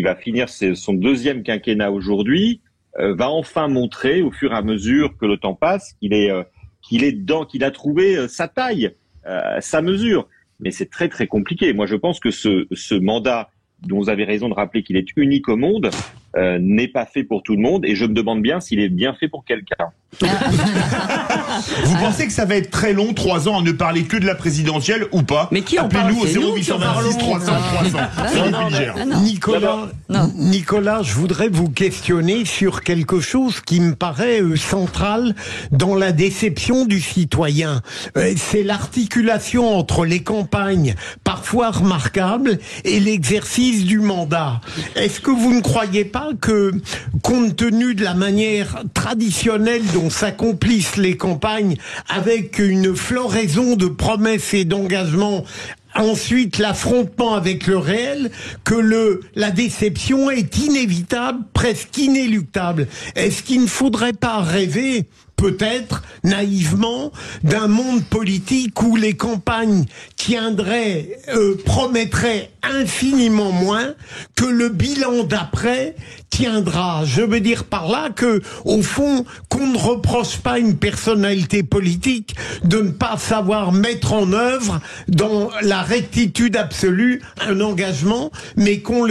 va finir son deuxième quinquennat aujourd'hui va enfin montrer, au fur et à mesure que le temps passe, qu'il a trouvé sa taille, sa mesure. Mais c'est très très compliqué. Moi, je pense que ce mandat, dont vous avez raison de rappeler qu'il est unique au monde, n'est pas fait pour tout le monde, et je me demande bien s'il est bien fait pour quelqu'un. Vous pensez que ça va être très long, 3 ans, à ne parler que de la présidentielle ou pas? Mais qui en parle? Appelez-nous au 0826 300 300. Nicolas, je voudrais vous questionner sur quelque chose qui me paraît central dans la déception du citoyen. C'est l'articulation entre les campagnes, parfois remarquables, et l'exercice du mandat. Est-ce que vous ne croyez pas que, compte tenu de la manière traditionnelle dont s'accomplissent les campagnes, avec une floraison de promesses et d'engagements, ensuite l'affrontement avec le réel, que la déception est inévitable, presque inéluctable? Est-ce qu'il ne faudrait pas rêver, peut-être naïvement, d'un monde politique où les campagnes promettraient infiniment moins que le bilan d'après tiendra? Je veux dire par là que, au fond, qu'on ne reproche pas une personnalité politique de ne pas savoir mettre en œuvre dans la rectitude absolue un engagement, mais qu'on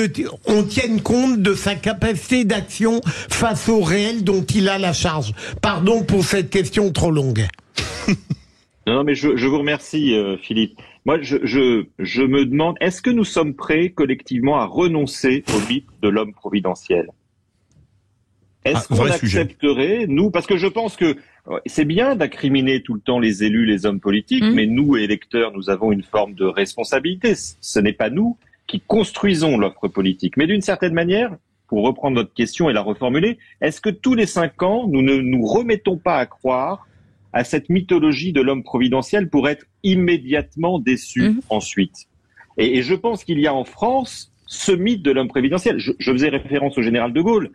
tienne compte de sa capacité d'action face au réel dont il a la charge. Pardon pour cette question trop longue. Non, mais je vous remercie, Philippe. Moi, je me demande, est-ce que nous sommes prêts collectivement à renoncer au mythe de l'homme providentiel? Est-ce qu'on accepterait, nous, parce que je pense que c'est bien d'incriminer tout le temps les élus, les hommes politiques, mais nous, électeurs, nous avons une forme de responsabilité. Ce n'est pas nous qui construisons l'offre politique. Mais d'une certaine manière, pour reprendre notre question et la reformuler, est-ce que tous les 5 ans, nous ne nous remettons pas à croire à cette mythologie de l'homme providentiel pour être immédiatement déçus ensuite? Et je pense qu'il y a en France ce mythe de l'homme présidentiel. Je faisais référence au général de Gaulle,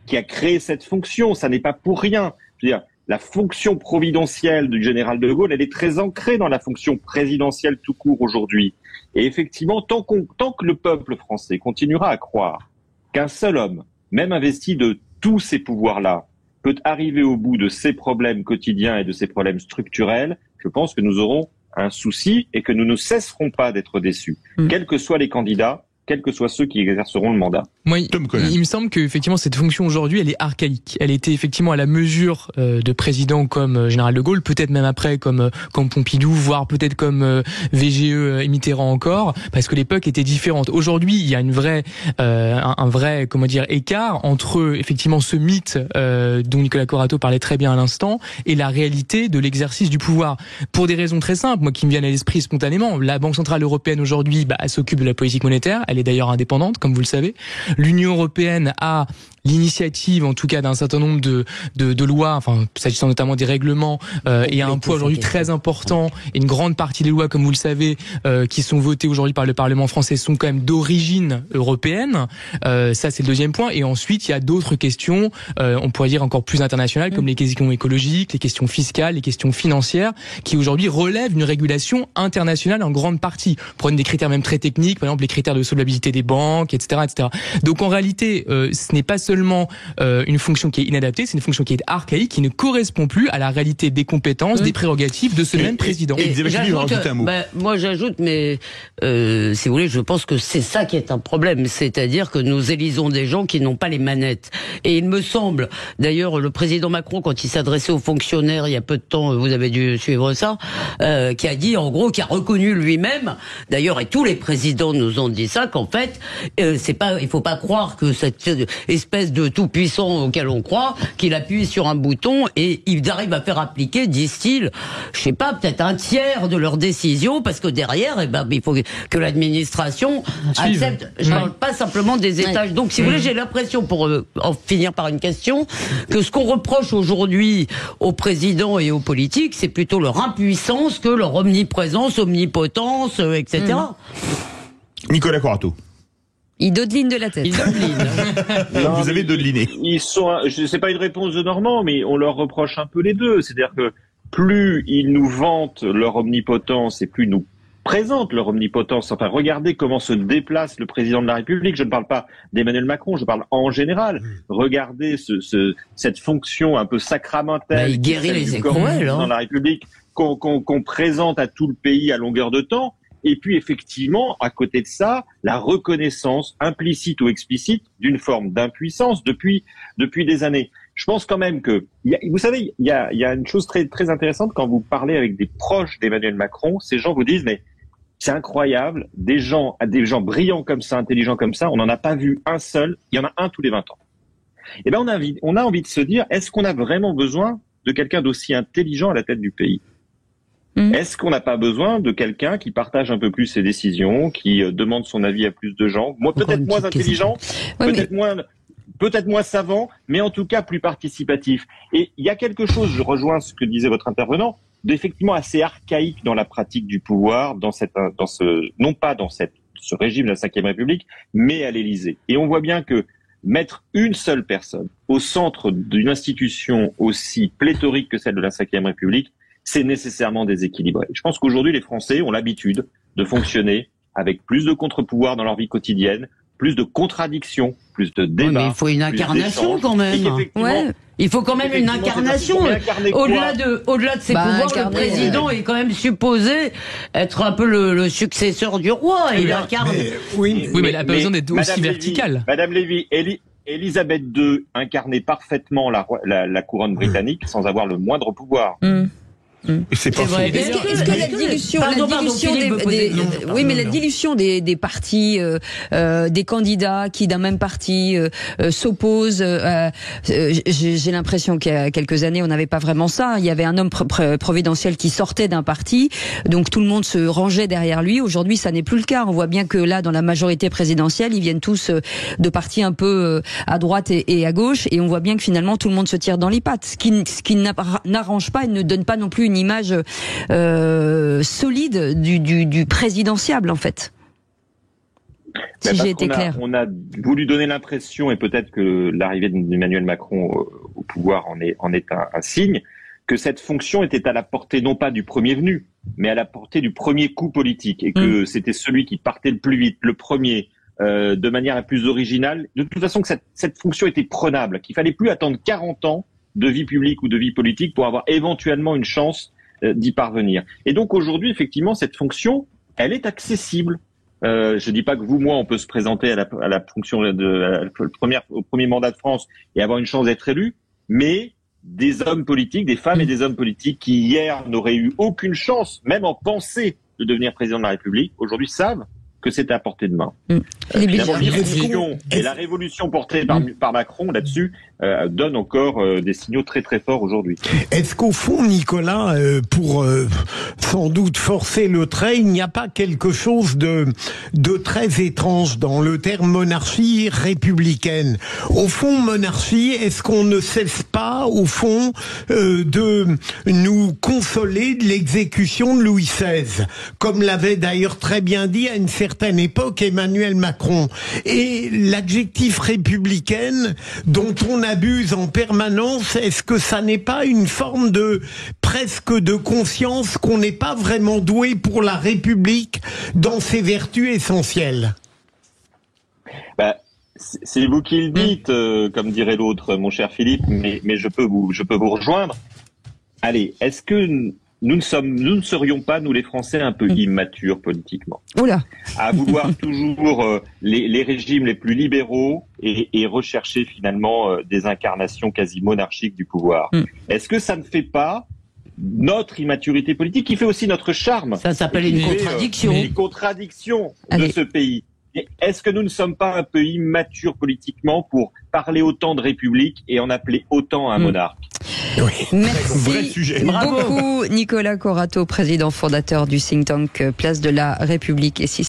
qui a créé cette fonction. Ça n'est pas pour rien. Je veux dire, la fonction providentielle du général de Gaulle, elle est très ancrée dans la fonction présidentielle tout court aujourd'hui. Et effectivement, tant que le peuple français continuera à croire qu'un seul homme, même investi de tous ces pouvoirs-là, peut arriver au bout de ses problèmes quotidiens et de ses problèmes structurels, je pense que nous aurons un souci et que nous ne cesserons pas d'être déçus, quels que soient les candidats, quels que soient ceux qui exerceront le mandat. Moi, il me semble que effectivement cette fonction aujourd'hui, elle est archaïque. Elle était effectivement à la mesure de président comme général de Gaulle, peut-être même après comme Pompidou, voire peut-être comme VGE et Mitterrand encore, parce que l'époque était différente. Aujourd'hui, il y a un vrai comment dire écart entre effectivement ce mythe dont Nicolas Corato parlait très bien à l'instant et la réalité de l'exercice du pouvoir. Pour des raisons très simples, moi qui me viennent à l'esprit spontanément, la Banque centrale européenne aujourd'hui, elle s'occupe de la politique monétaire. Elle est d'ailleurs indépendante, comme vous le savez. L'Union européenne a l'initiative, en tout cas, d'un certain nombre de lois, enfin, s'agissant notamment des règlements, et a un poids aujourd'hui très important. Et une grande partie des lois, comme vous le savez, qui sont votées aujourd'hui par le Parlement français sont quand même d'origine européenne. Ça, c'est le deuxième point. Et ensuite, il y a d'autres questions, on pourrait dire encore plus internationales, comme les questions écologiques, les questions fiscales, les questions financières, qui aujourd'hui relèvent une régulation internationale en grande partie. Prenez des critères même très techniques, par exemple les critères de solvabilité des banques, etc., etc. Donc en réalité, ce n'est pas seulement une fonction qui est inadaptée, c'est une fonction qui est archaïque, qui ne correspond plus à la réalité des compétences, des prérogatives de ce même président. Moi j'ajoute, mais si vous voulez, je pense que c'est ça qui est un problème, c'est-à-dire que nous élisons des gens qui n'ont pas les manettes. Et il me semble, d'ailleurs, le président Macron, quand il s'adressait aux fonctionnaires il y a peu de temps, vous avez dû suivre ça, qui a dit, en gros, qui a reconnu lui-même, d'ailleurs, et tous les présidents nous ont dit ça, qu'en fait, il faut pas croire que cette espèce de tout-puissant auquel on croit, qu'il appuie sur un bouton et ils arrivent à faire appliquer, disent-ils, je sais pas, peut-être un tiers de leurs décisions, parce que derrière, il faut que l'administration accepte. Je parle pas simplement des étages. Donc, si vous voulez, j'ai l'impression, pour en finir par une question, que ce qu'on reproche aujourd'hui aux présidents et aux politiques, c'est plutôt leur impuissance que leur omniprésence, omnipotence, etc. Nicolas Corato. Il dodeline de la tête. Vous avez dodeliné. C'est pas une réponse de Normand, mais on leur reproche un peu les deux. C'est-à-dire que plus ils nous vantent leur omnipotence et plus ils nous présentent leur omnipotence. Enfin, regardez comment se déplace le président de la République. Je ne parle pas d'Emmanuel Macron, je parle en général. Regardez cette fonction un peu sacramentelle. Il guérit les écrouelles, dans la République qu'on présente à tout le pays à longueur de temps. Et puis effectivement, à côté de ça, la reconnaissance implicite ou explicite d'une forme d'impuissance depuis des années. Je pense quand même que, vous savez, il y a une chose très très intéressante quand vous parlez avec des proches d'Emmanuel Macron. Ces gens vous disent, mais c'est incroyable, des gens brillants comme ça, intelligents comme ça, on n'en a pas vu un seul. Il y en a un tous les 20 ans. Et ben on a envie de se dire, est-ce qu'on a vraiment besoin de quelqu'un d'aussi intelligent à la tête du pays? Est-ce qu'on n'a pas besoin de quelqu'un qui partage un peu plus ses décisions, qui demande son avis à plus de gens, peut-être moins intelligent, peut-être moins savant, mais en tout cas plus participatif. Et il y a quelque chose, je rejoins ce que disait votre intervenant, d'effectivement assez archaïque dans la pratique du pouvoir, non pas dans ce régime de la Ve République, mais à l'Élysée. Et on voit bien que mettre une seule personne au centre d'une institution aussi pléthorique que celle de la Ve République, c'est nécessairement déséquilibré. Je pense qu'aujourd'hui, les Français ont l'habitude de fonctionner avec plus de contre-pouvoirs dans leur vie quotidienne, plus de contradictions, plus de débats. Mais il faut une incarnation quand même. Il faut quand même une incarnation. Au-delà de ses pouvoirs, le président est quand même supposé être un peu le successeur du roi. Il incarne. Mais il n'a pas besoin d'être aussi vertical. Madame Lévy, Élisabeth II incarnait parfaitement la couronne britannique sans avoir le moindre pouvoir. C'est pas vrai. Est-ce que la dilution des partis, des candidats qui d'un même parti s'opposent, j'ai l'impression qu'il y a quelques années on n'avait pas vraiment ça. Il y avait un homme providentiel qui sortait d'un parti, donc tout le monde se rangeait derrière lui. Aujourd'hui, ça n'est plus le cas. On voit bien que là, dans la majorité présidentielle, ils viennent tous de partis un peu à droite et à gauche, et on voit bien que finalement tout le monde se tire dans les pattes, ce qui n'arrange pas et ne donne pas non plus une image solide du présidentiable, en fait. Si j'ai été clair. On a voulu donner l'impression, et peut-être que l'arrivée d'Emmanuel Macron au pouvoir en est un signe, que cette fonction était à la portée non pas du premier venu, mais à la portée du premier coup politique, et que c'était celui qui partait le plus vite, le premier, de manière la plus originale. De toute façon, que cette fonction était prenable, qu'il fallait plus attendre 40 ans de vie publique ou de vie politique pour avoir éventuellement une chance d'y parvenir. Et donc aujourd'hui, effectivement, cette fonction, elle est accessible. Je dis pas que vous, moi, on peut se présenter à la fonction au premier mandat de France et avoir une chance d'être élu, mais des hommes politiques, des femmes et des hommes politiques qui hier n'auraient eu aucune chance, même en pensée, de devenir président de la République, aujourd'hui savent que c'est à portée de main. Et la révolution portée par Macron là-dessus donne encore des signaux très très forts aujourd'hui. Est-ce qu'au fond, Nicolas, pour sans doute forcer le trait, il n'y a pas quelque chose de très étrange dans le terme monarchie républicaine? Au fond, monarchie, est-ce qu'on ne cesse pas, au fond, de nous consoler de l'exécution de Louis XVI, comme l'avait d'ailleurs très bien dit à une certaine époque Emmanuel Macron? Et l'adjectif républicaine dont on abuse en permanence, est-ce que ça n'est pas une forme presque de conscience qu'on n'est pas vraiment doué pour la République dans ses vertus essentielles? C'est vous qui le dites, comme dirait l'autre, mon cher Philippe, mais je peux vous rejoindre. Allez, est-ce que nous ne serions pas, nous les Français, un peu immatures politiquement? Oula. À vouloir toujours les régimes les plus libéraux et rechercher finalement des incarnations quasi monarchiques du pouvoir. Est-ce que ça ne fait pas notre immaturité politique qui fait aussi notre charme? Ça s'appelle une contradiction. Une contradiction de ce pays. Est-ce que nous ne sommes pas un peu immatures politiquement pour parler autant de République et en appeler autant un monarque? Merci beaucoup Nicolas Corato, président fondateur du think tank Place de la République. Et si